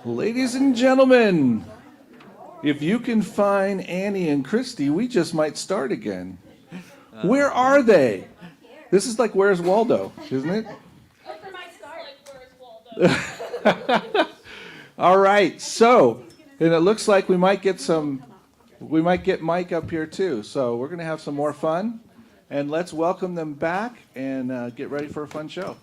Ladies and gentlemen, if you can find Annie and Kristy, we just might start again. Where are they? This is like Where's Waldo, isn't it? All right, so, and it looks like we might get Mike up here too. So we're going to have some more fun, and let's welcome them back and get ready for a fun show.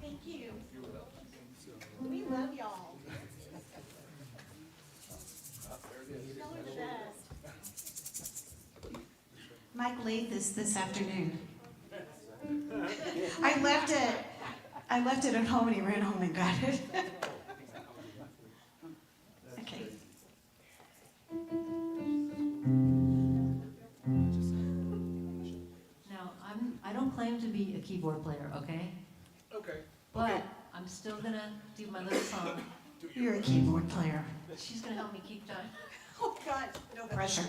Thank you. We love y'all. Y'all are the best. Mike laid this afternoon. I left it at home and he ran home and got it. Okay. Now, I don't claim to be a keyboard player, okay? Okay. But I'm still gonna do my little song. You're a keyboard player. She's gonna help me keep time. Oh God, no pressure.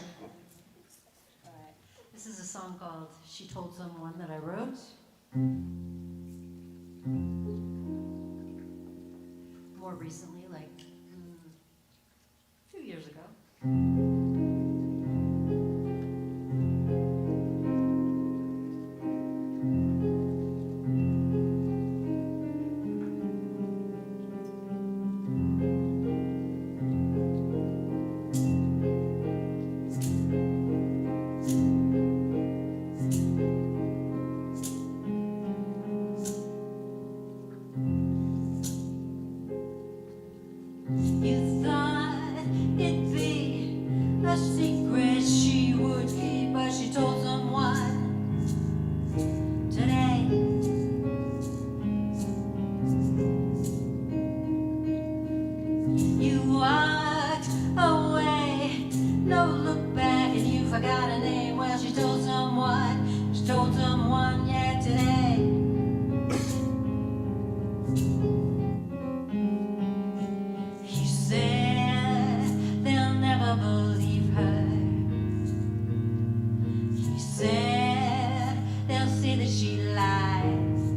All right. This is a song called She Told Someone that I wrote. More recently, like a few years ago. You thought it'd be a secret she would keep, but she told someone today. You walked away, no look back, and you forgot her name. Well, she told someone, yeah, today. He said they'll never believe her. He said they'll say that she lies.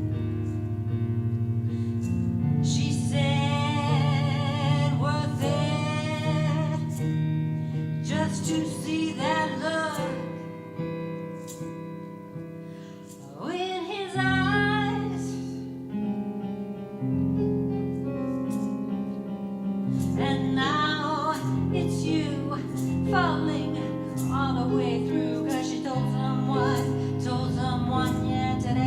She said worth it just to see that look in his eyes. And now it's you falling all the way through, 'cause she told someone, yeah, today.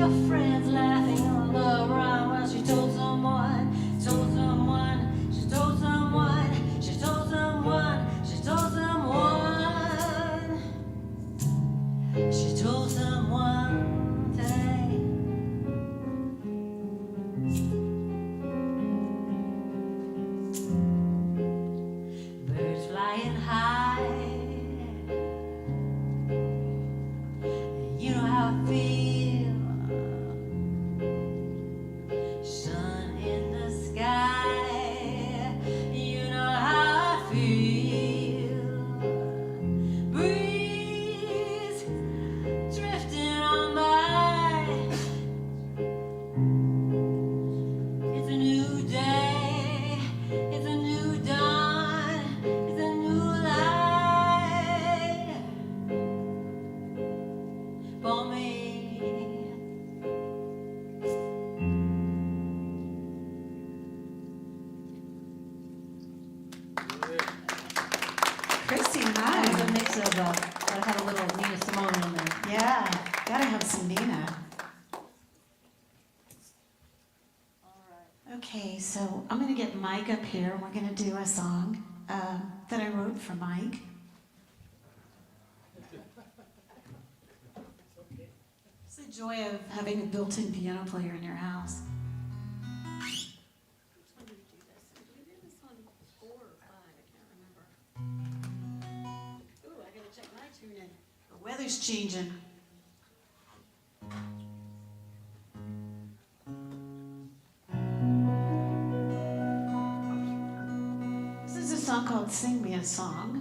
her friends laughing all around while she told someone, told someone, she told someone, she told someone, she told someone, she told someone today. Birds flying high, you know how I feel. Sun in the sky, you know how I feel. Breeze drifting on by. It's a new day, it's a new dawn, it's a new life for me. Kristy, That was a hi. mix of, I had a little Nina Simone in there. Yeah, gotta have some Nina. Okay, so I'm gonna get Mike up here. We're gonna do a song that I wrote for Mike. It's the joy of having a built-in piano player in your house. The weather's changing. This is a song called Sing Me a Song.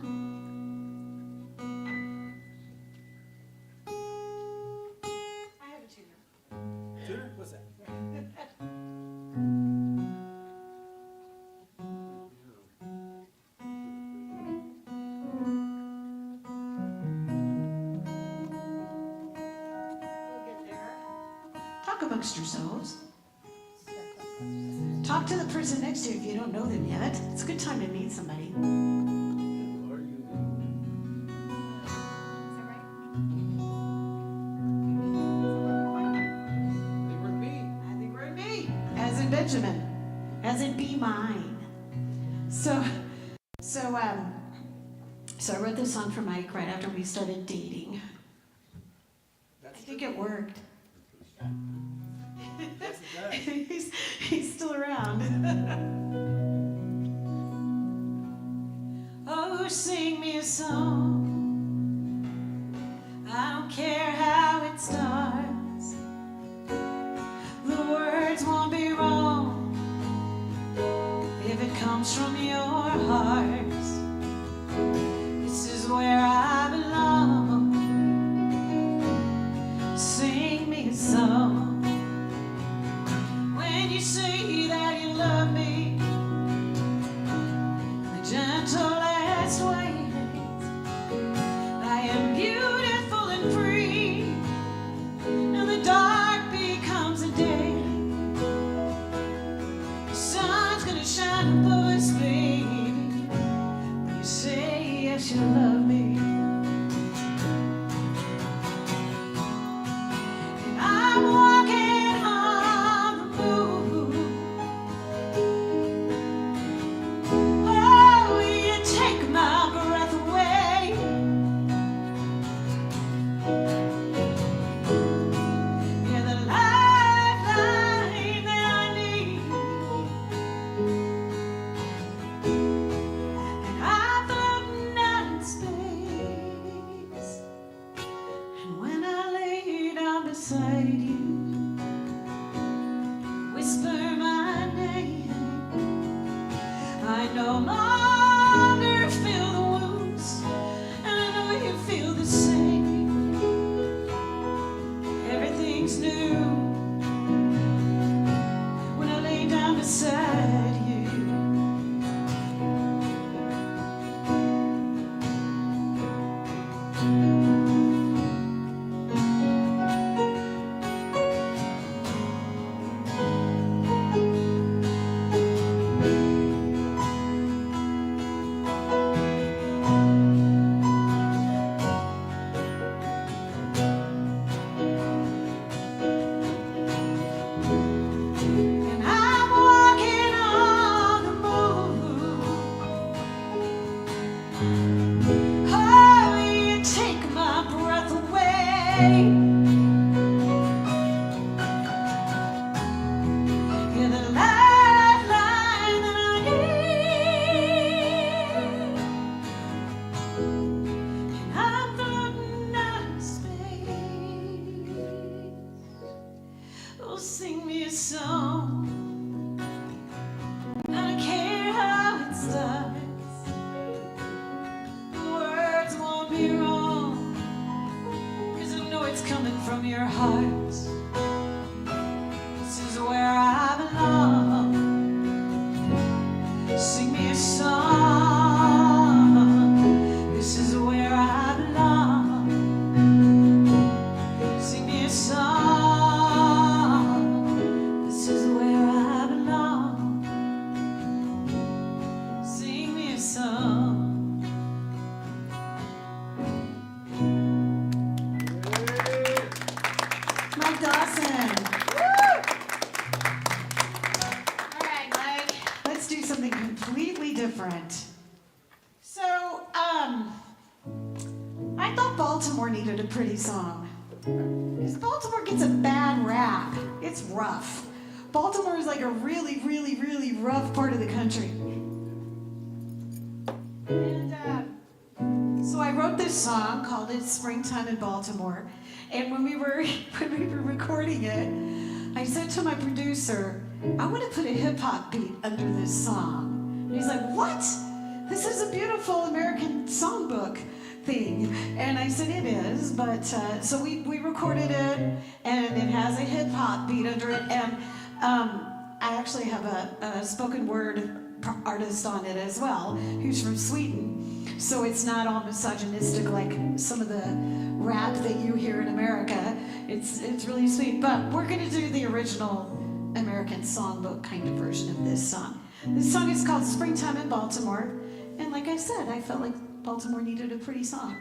I have a tuner. Tuner? What's that? We'll get there. Talk amongst yourselves. Talk to the person next to you if you don't know them yet. It's a good time to meet somebody. They were me. I think we're in B, as in Benjamin, as in be mine. So I wrote this song for Mike right after we started dating. I think it worked. Yes, it does. he's still around. Oh, sing me a song. I don't care how it starts. The words won't be wrong if it comes from your heart. This is where I belong. Sing me a song. When you say that you love me, the gentlest ways, I am beautiful and free, and the dark becomes a day. The sun's gonna shine above us, baby. When you say yes, you love me. And I'm walking on the moon. Oh, you take my breath away. You're the lifeline that I need. And I'm floating out in space. And when I lay down beside you, whisper my name, I no longer feel the wounds, and I know you feel the same. Everything's new when I lay down beside you. song. I don't care how it starts. The words won't be wrong, 'cause I know it's coming from your heart. This is where I belong. Sing me a song. This is where I belong. Sing me a song. This is where I belong. Sing me a song. Mike Dawson. All right, Mike. Let's do something completely different. So, I thought Baltimore needed a pretty song. Because Baltimore gets a bad rap. It's rough. Baltimore is like a really, really, really rough part of the country. And so I wrote this song called "It's Springtime in Baltimore." And when we were recording it, I said to my producer, "I want to put a hip hop beat under this song." And he's like, "What? This is a beautiful American songbook thing." And I said, "It is," but so we recorded it, and it has a hip hop beat under it, and I actually have a spoken word artist on it as well, who's from Sweden. So it's not all misogynistic like some of the rap that you hear in America. It's really sweet, but we're gonna do the original American songbook kind of version of this song. This song is called "Springtime in Baltimore," and like I said, I felt like Baltimore needed a pretty song.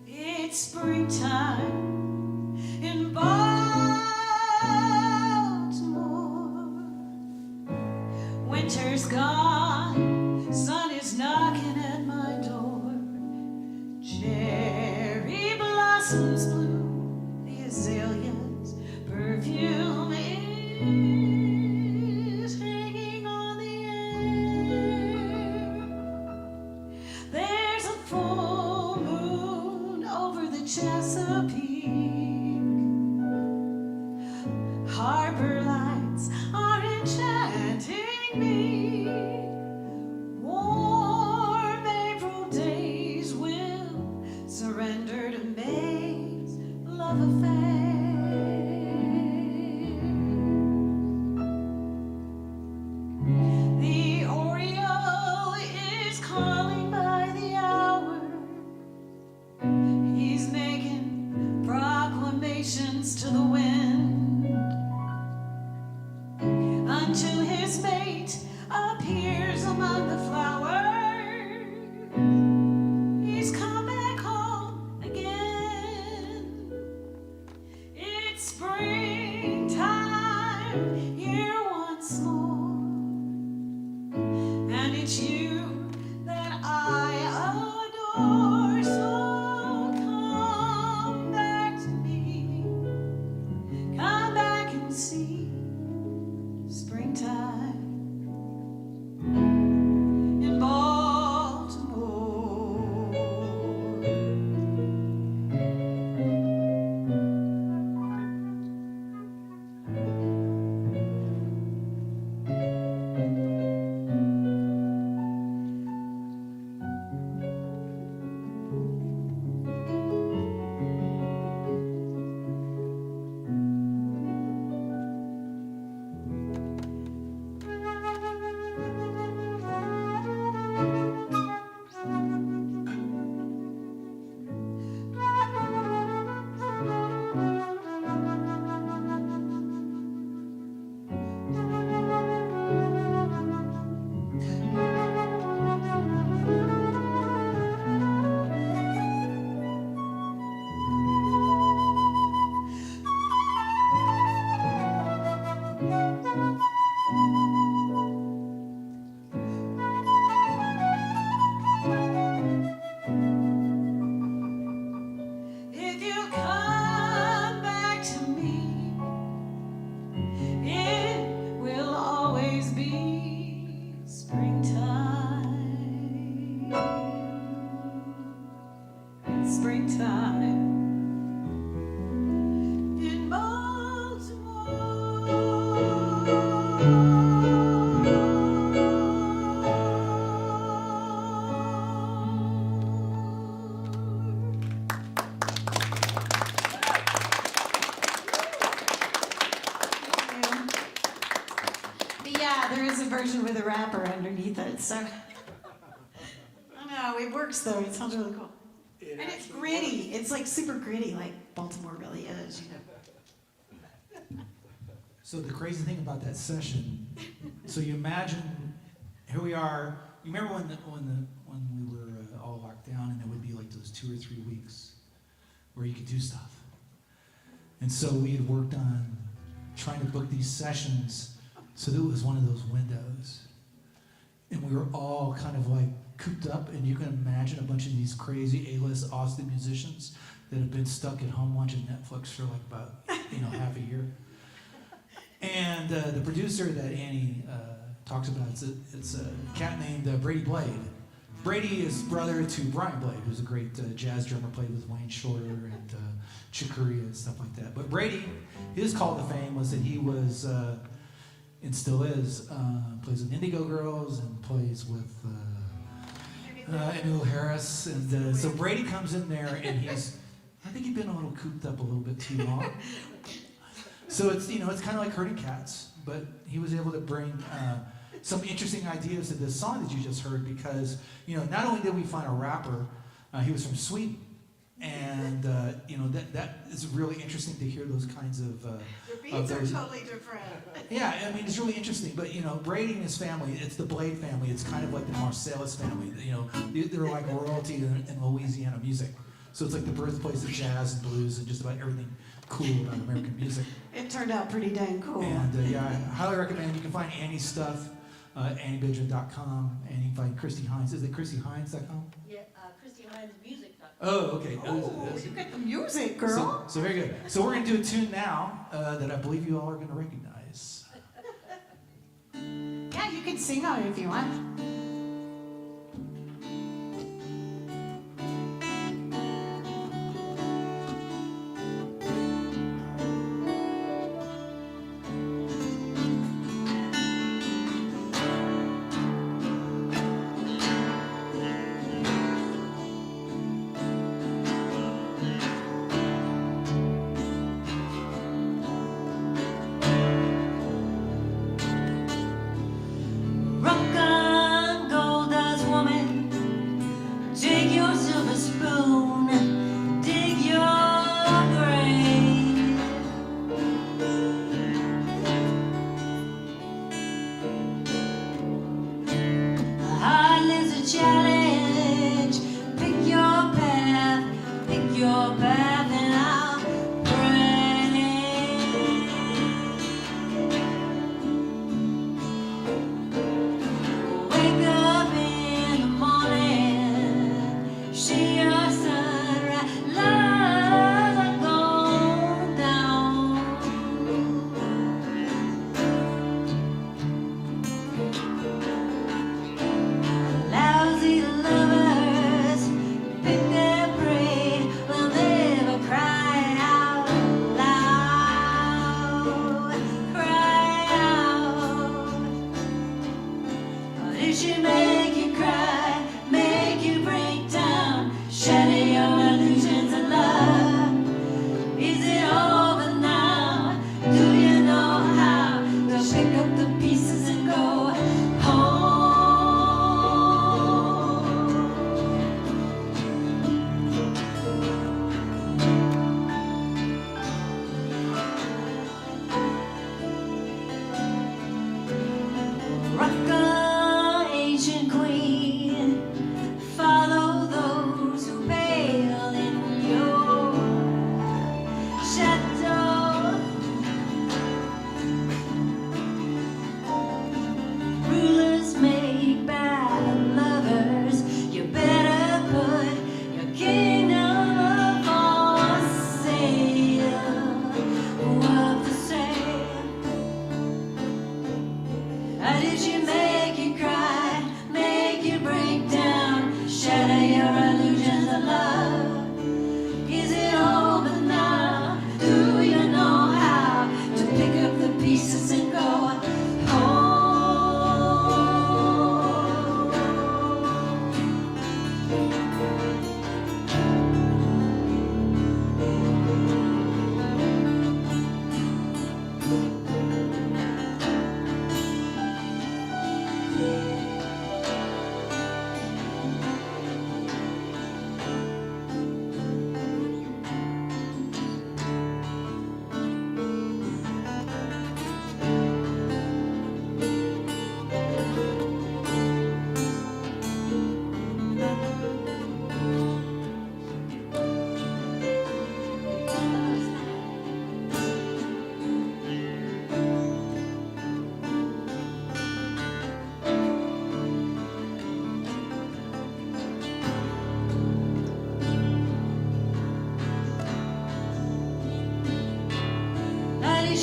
It's springtime in Baltimore. Winter's gone, sun is knocking at my door. Cherry blossoms bloom, the azaleas' perfume is hanging on the air. There's a full moon over the Chesapeake. Harbor lights are enchanting me. Warm April days will surrender to May's love affair. The Oriole is calling by the hour. He's making proclamations to the wind until his mate appears among the flowers. He's come back home again. It's springtime here once more, and it's you that I adore. So come back to me, come back and see springtime in Baltimore. version with a rapper underneath it. So I don't know. It works though. It sounds really cool. And it's gritty. It's like super gritty, like Baltimore really is. You know. So the crazy thing about that session, so you imagine, here we are. You remember when we were all locked down, and there would be like those 2 or 3 weeks where you could do stuff. And so we had worked on trying to book these sessions so that it was one of those windows. And we were all kind of like cooped up, and you can imagine a bunch of these crazy A-list Austin musicians that have been stuck at home watching Netflix for like about half a year. And the producer that Annie talks about, it's a cat named Brady Blade. Brady is brother to Brian Blade, who's a great jazz drummer, played with Wayne Shorter and Chick Corea and stuff like that. But Brady, his call to fame was that he was, and still is, plays with Indigo Girls and plays with Emmylou Harris. And so Brady comes in there, and I think he'd been a little cooped up a little bit too long. So it's it's kind of like herding cats, but he was able to bring some interesting ideas to this song that you just heard, because not only did we find a rapper, he was from Sweden, and that is really interesting to hear those kinds of. The beats are totally different. Yeah, I mean it's really interesting, but Brady and his family, it's the Blade family. It's kind of like the Marsalis family. They're like royalty in Louisiana music, so it's like the birthplace of jazz and blues and just about everything cool about American music. It turned out pretty dang cool. And I highly recommend. You can find Annie's stuff at AnnieBenjamin.com, and you can find Kristy Hinds. Is it KristyHinds.com? Yeah, KristyHindsMusic.com. Oh, okay. Oh, you got the music, girl. So very good. So we're going to do a tune now that I believe you all are going to recognize. Yeah, you can sing on it if you want.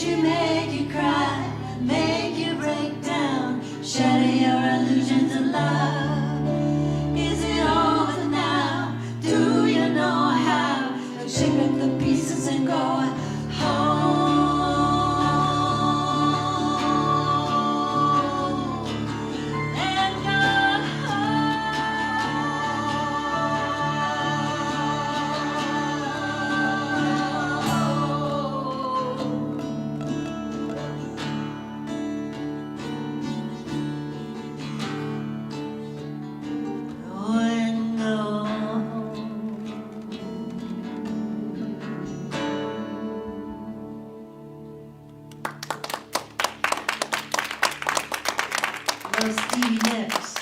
you, make you cry, make you break down, shatter your illusions of love. Is it over now? Do you know how to shake up the pieces and go home? And go Stevie Nicks.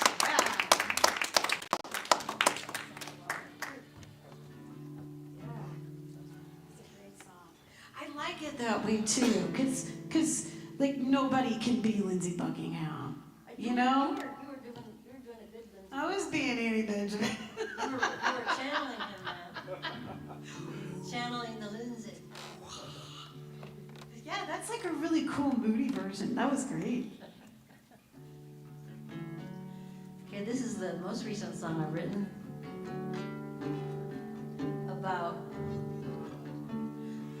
I like it that way too, cause like nobody can be Lindsey Buckingham, you know? You were doing a good Lindsay. I was being Annie Benjamin. You were channeling him, man. Channeling the Lindsay. Yeah, that's like a really cool moody version. That was great. Okay, this is the most recent song I've written about.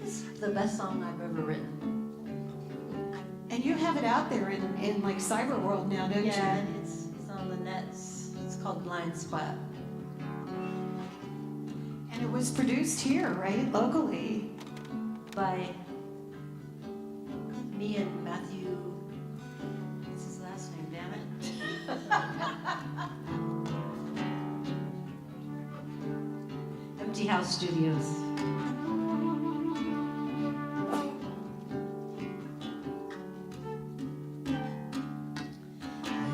This is the best song I've ever written. And you have it out there in like cyber world now, don't Yeah, you? it's on the nets. It's called Blind Spot. And it was produced here, right? Locally. By me and Matthew. What's his last name? Damn it. Empty House Studios.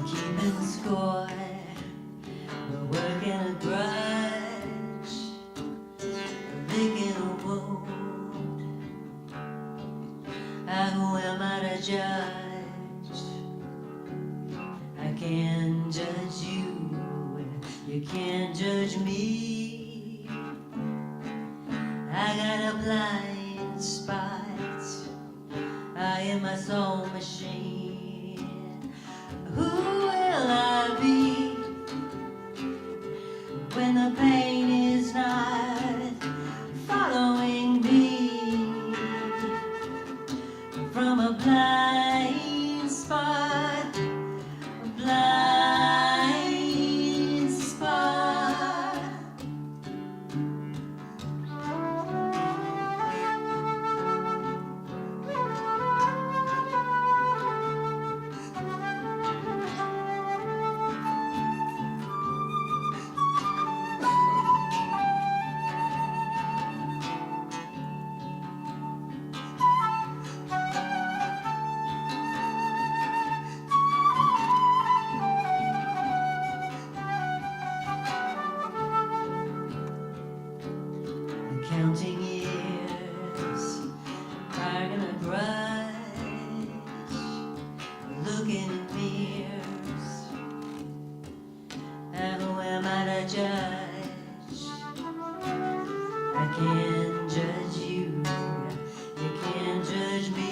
Keeping score, we're working a grudge, licking a wound. Who am I to judge? I can't judge you, you can't judge me. I got a blind spot in my soul machine. Who will I be when the pain is not following me from a blind spot, a blind spot? Counting years, dragging a grudge, looking in mirrors. And who am I to judge? I can't judge you, you can't judge me.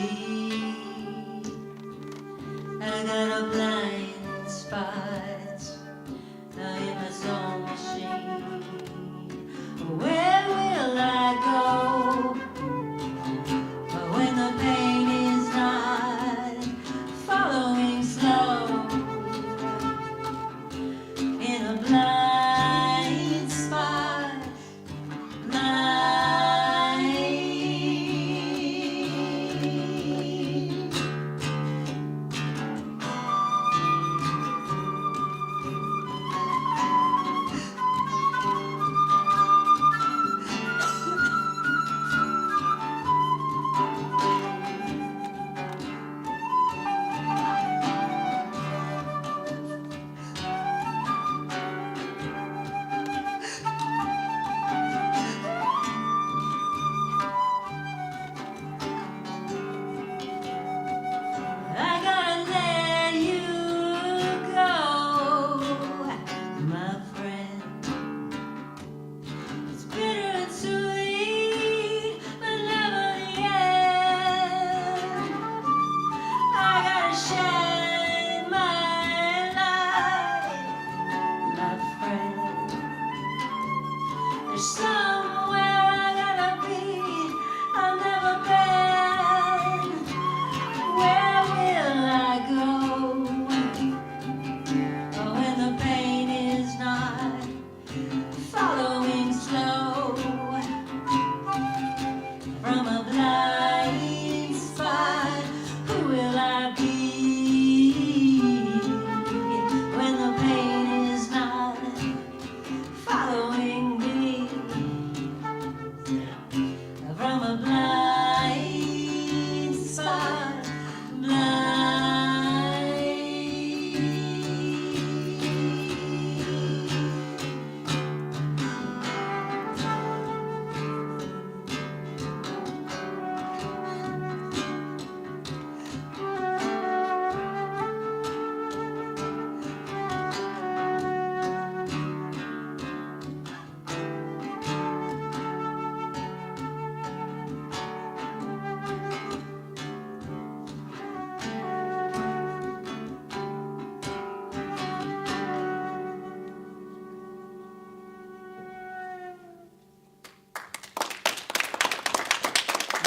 I got a blind spot in my soul machine. Where will I go when the pain is not following slow in a blind spot, blind?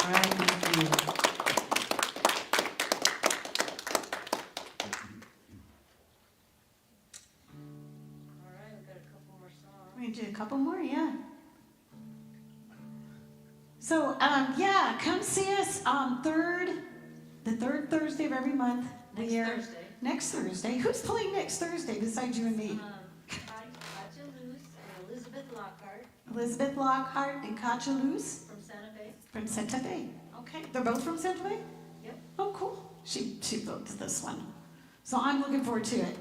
All right, thank you. All right, we've got a couple more songs. We're gonna do a couple more, yeah. So, yeah, come see us on the third Thursday of every month. Next We are- Thursday. Next Thursday. Who's playing next Thursday besides you and me? Katja Luce and Elizabeth Lockhart Elizabeth Lockhart and Katja Luz from Santa Fe. from Santa Fe. Okay, they're both from Santa Fe? Yep. Oh, cool. She booked this one. So I'm looking forward to it.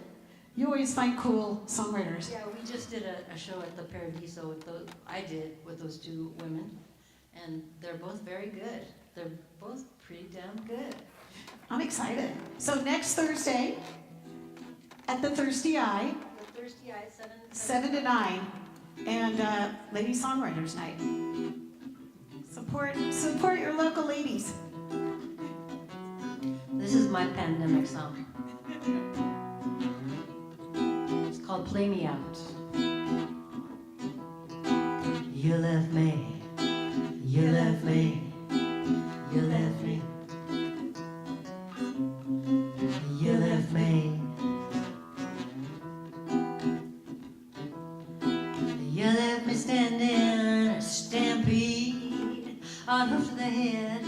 You always find cool songwriters. Yeah, we just did a show at the Paradiso with those, I did with those two women, and they're both very good. They're both pretty damn good. I'm excited. So next Thursday at the Thirsty Eye, The Thirsty Eye, 7 to 9, and Lady Songwriters Night. Support your local ladies. This is my pandemic song. It's called Play Me Out. You left me, you left me, you left me. You left me. You left me standing a stampede on hoof to the head,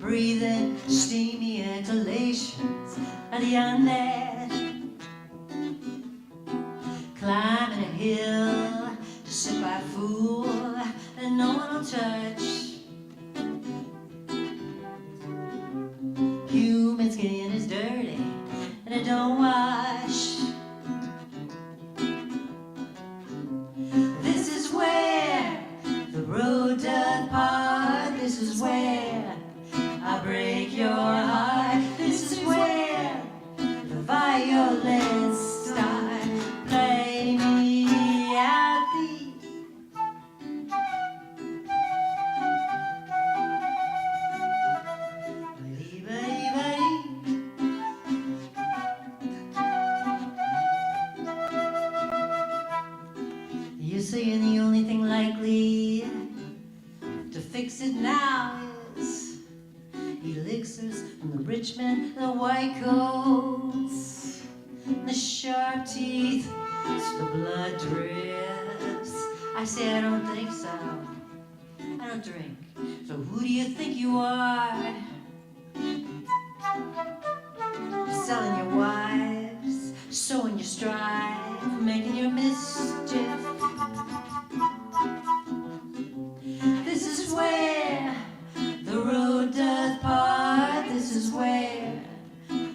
breathing steamy exhalations of the undead, climbing a hill to sit by a fool that no one will touch. Human skin is dirty and it don't wash. This is where the road doth part. This is where I break your heart. This is where the violence start. Play me out the you're saying the only thing likely to fix it now is elixirs from the rich men, the white coats, the sharp teeth, so the blood drips. I say I don't think so. I don't drink. So who do you think you are? Selling your wives, sowing your strife, making your mischief. This is where the road doth part. This is where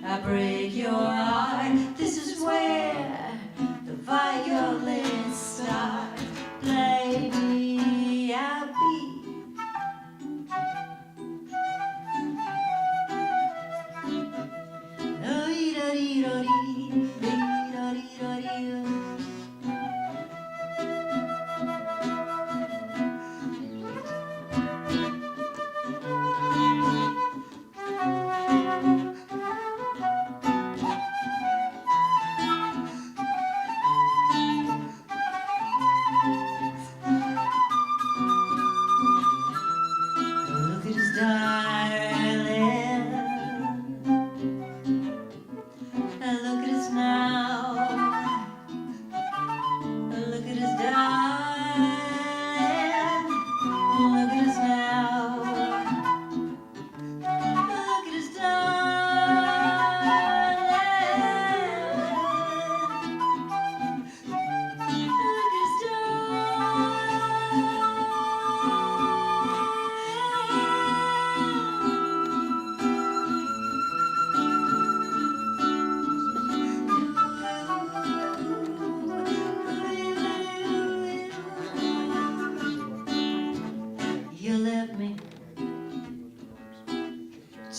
I break your heart. This is where the violence start. Play me out, beat.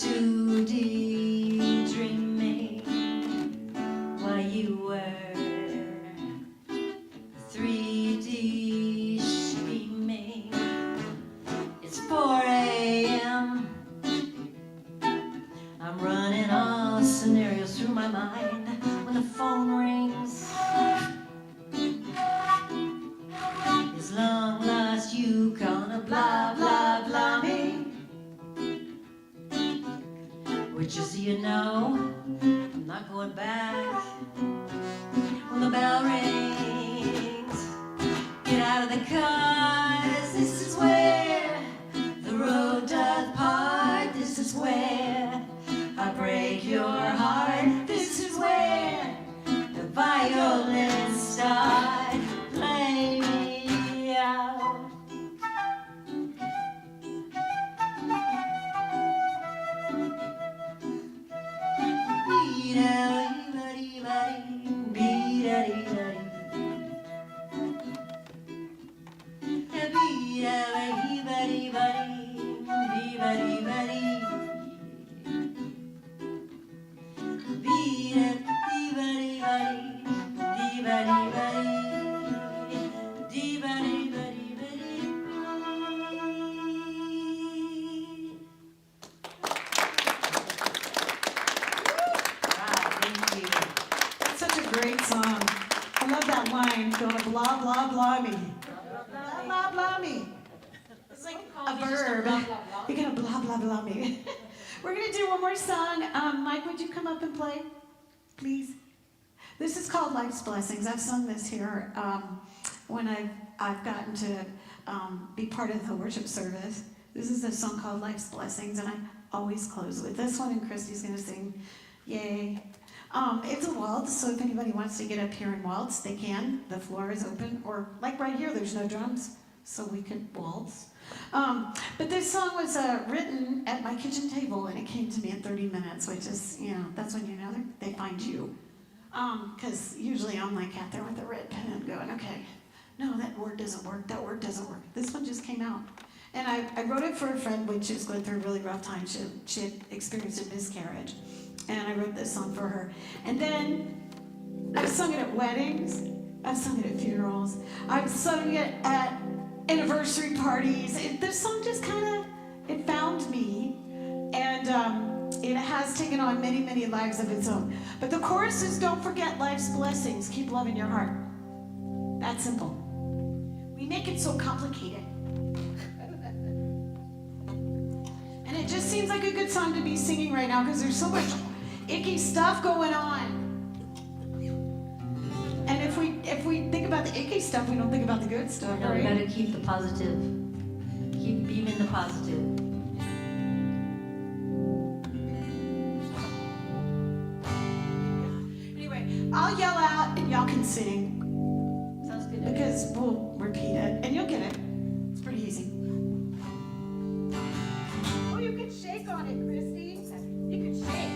2D dreaming while you were 3D streaming. It's 4 a.m. I'm running all scenarios through my mind when the phone rings. It's long lost you gonna blah blah blah me. Which is, you know, I'm not going back. When the bell rings, get out of the car. This is where the road doth part. This is where I break your heart. This is where the violins start. Play me out. It's such a great song. I love that line, gonna blah, blah, blah me. Blah, blah, blah me. It's like a verb. You're gonna blah, blah, blah me. We're gonna do one more song. Mike, would you come up and play, please? This is called Life's Blessings. I've sung this here when I've gotten to be part of the worship service. This is a song called Life's Blessings, and I always close with this one, and Kristy's gonna sing, yay. It's a waltz, so if anybody wants to get up here and waltz, they can. The floor is open, or like right here, there's no drums, so we could waltz. But this song was written at my kitchen table, and it came to me in 30 minutes, which is, you know, that's when you know they find you. Because usually I'm like out there with a red pen going, okay, no, that word doesn't work, that word doesn't work. This one just came out. And I wrote it for a friend when she was going through a really rough time. She had experienced a miscarriage. And I wrote this song for her. And then I've sung it at weddings. I've sung it at funerals. I've sung it at anniversary parties. This song just kind of, it found me. And it has taken on many, many lives of its own. But the chorus is, don't forget life's blessings. Keep love in your heart. That's simple. We make it so complicated. And it just seems like a good song to be singing right now because there's so much icky stuff going on. And if we think about the icky stuff, we don't think about the good stuff, No, we right? gotta keep the positive. Keep beaming the positive. Anyway, I'll yell out and y'all can sing Sounds good. because we'll repeat it and you'll get it. It's pretty easy. Oh, you can shake on it, Kristy. You can shake.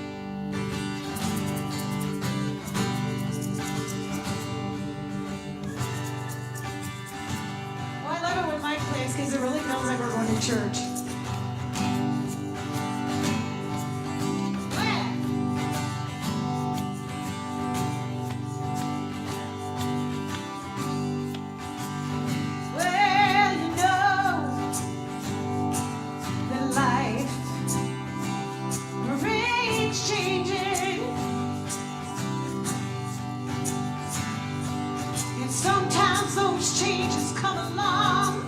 Oh, I love it when Mike plays because it really feels like we're going to church. Well, you know that life brings changing, and sometimes those changes come along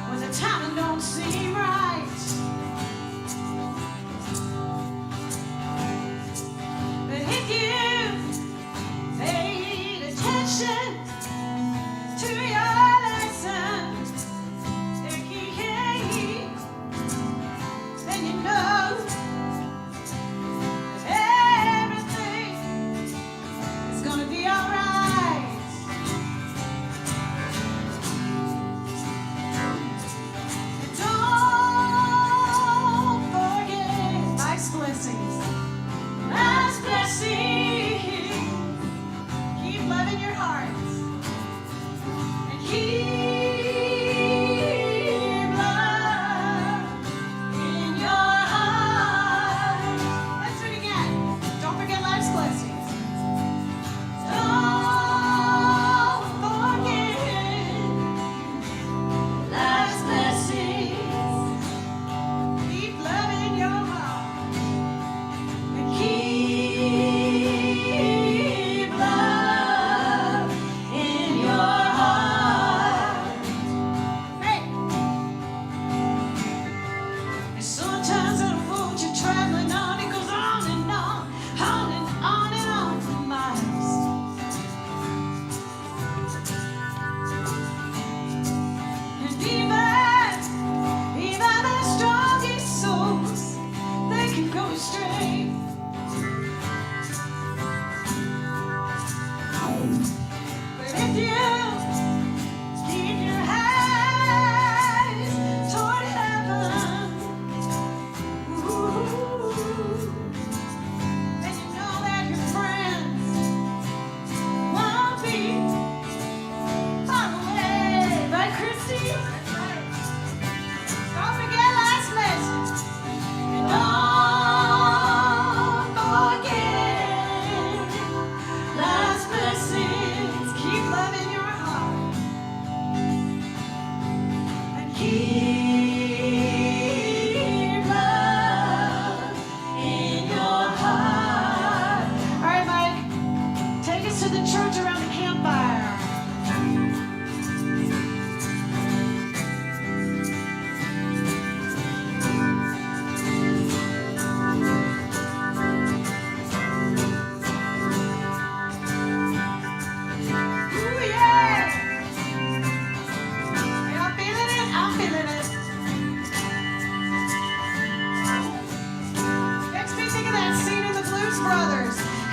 when the time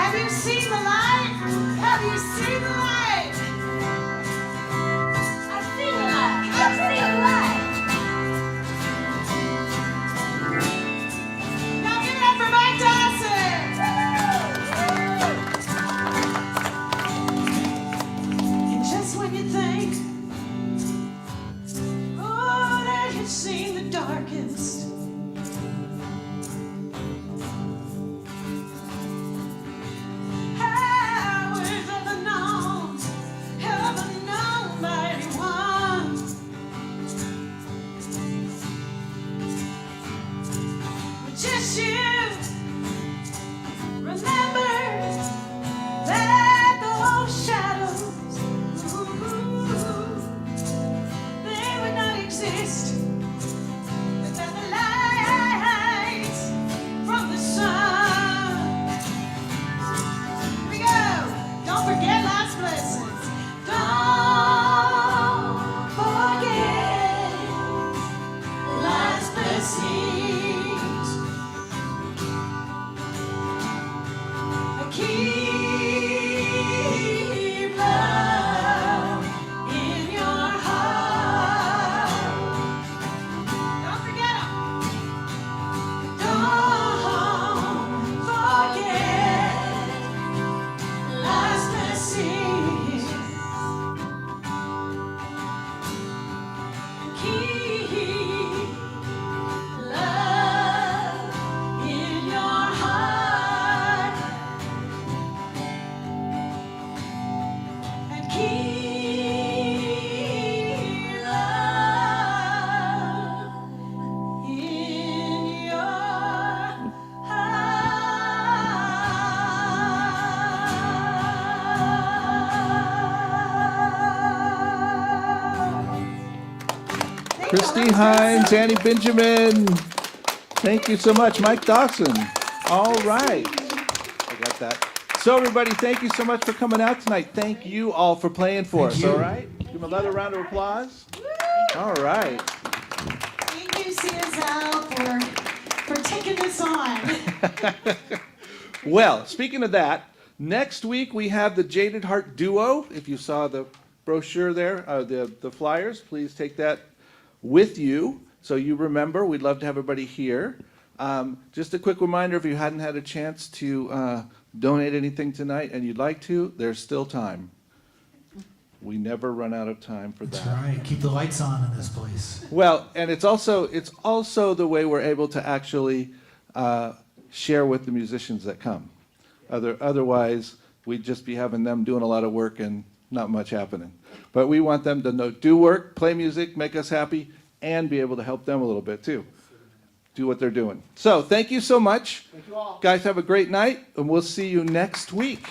Have you seen the light? Have you seen the light? I've seen the light. I've seen the light. Now give it up for Mike Dawson. And just when you think, oh, that you've seen the darkest, hours of unknown, ever known by anyone. But just you remember that those shadows, ooh, they would not exist without the lights from the sun. Here we go. Don't forget life's blessings. Don't forget life's blessings. Keep love in your heart. Don't forget 'em. Don't forget life's blessings. Keep love in your heart. And keep love in your heart. Kristy Hinds, Annie Benjamin. Thank you so much. Mike Dawson. All right. I got that. So everybody, thank you so much for coming out tonight. Thank you all for playing for us, you. all right? Give them another round of applause. All right. Thank you, CSL, for taking this on. Well, speaking of that, next week we have the Jaded Heart Duo. If you saw the brochure there, the flyers, please take that with you so you remember. We'd love to have everybody here. Just a quick reminder, if you hadn't had a chance to donate anything tonight and you'd like to, there's still time. We never run out of time for That's that. right. Keep the lights on in this place. Well, and it's also the way we're able to actually share with the musicians that come. Otherwise, we'd just be having them doing a lot of work and not much happening. But we want them to do work, play music, make us happy, and be able to help them a little bit too. Do what they're doing. So thank you so much. Thank you all. Guys, have a great night, and we'll see you next week.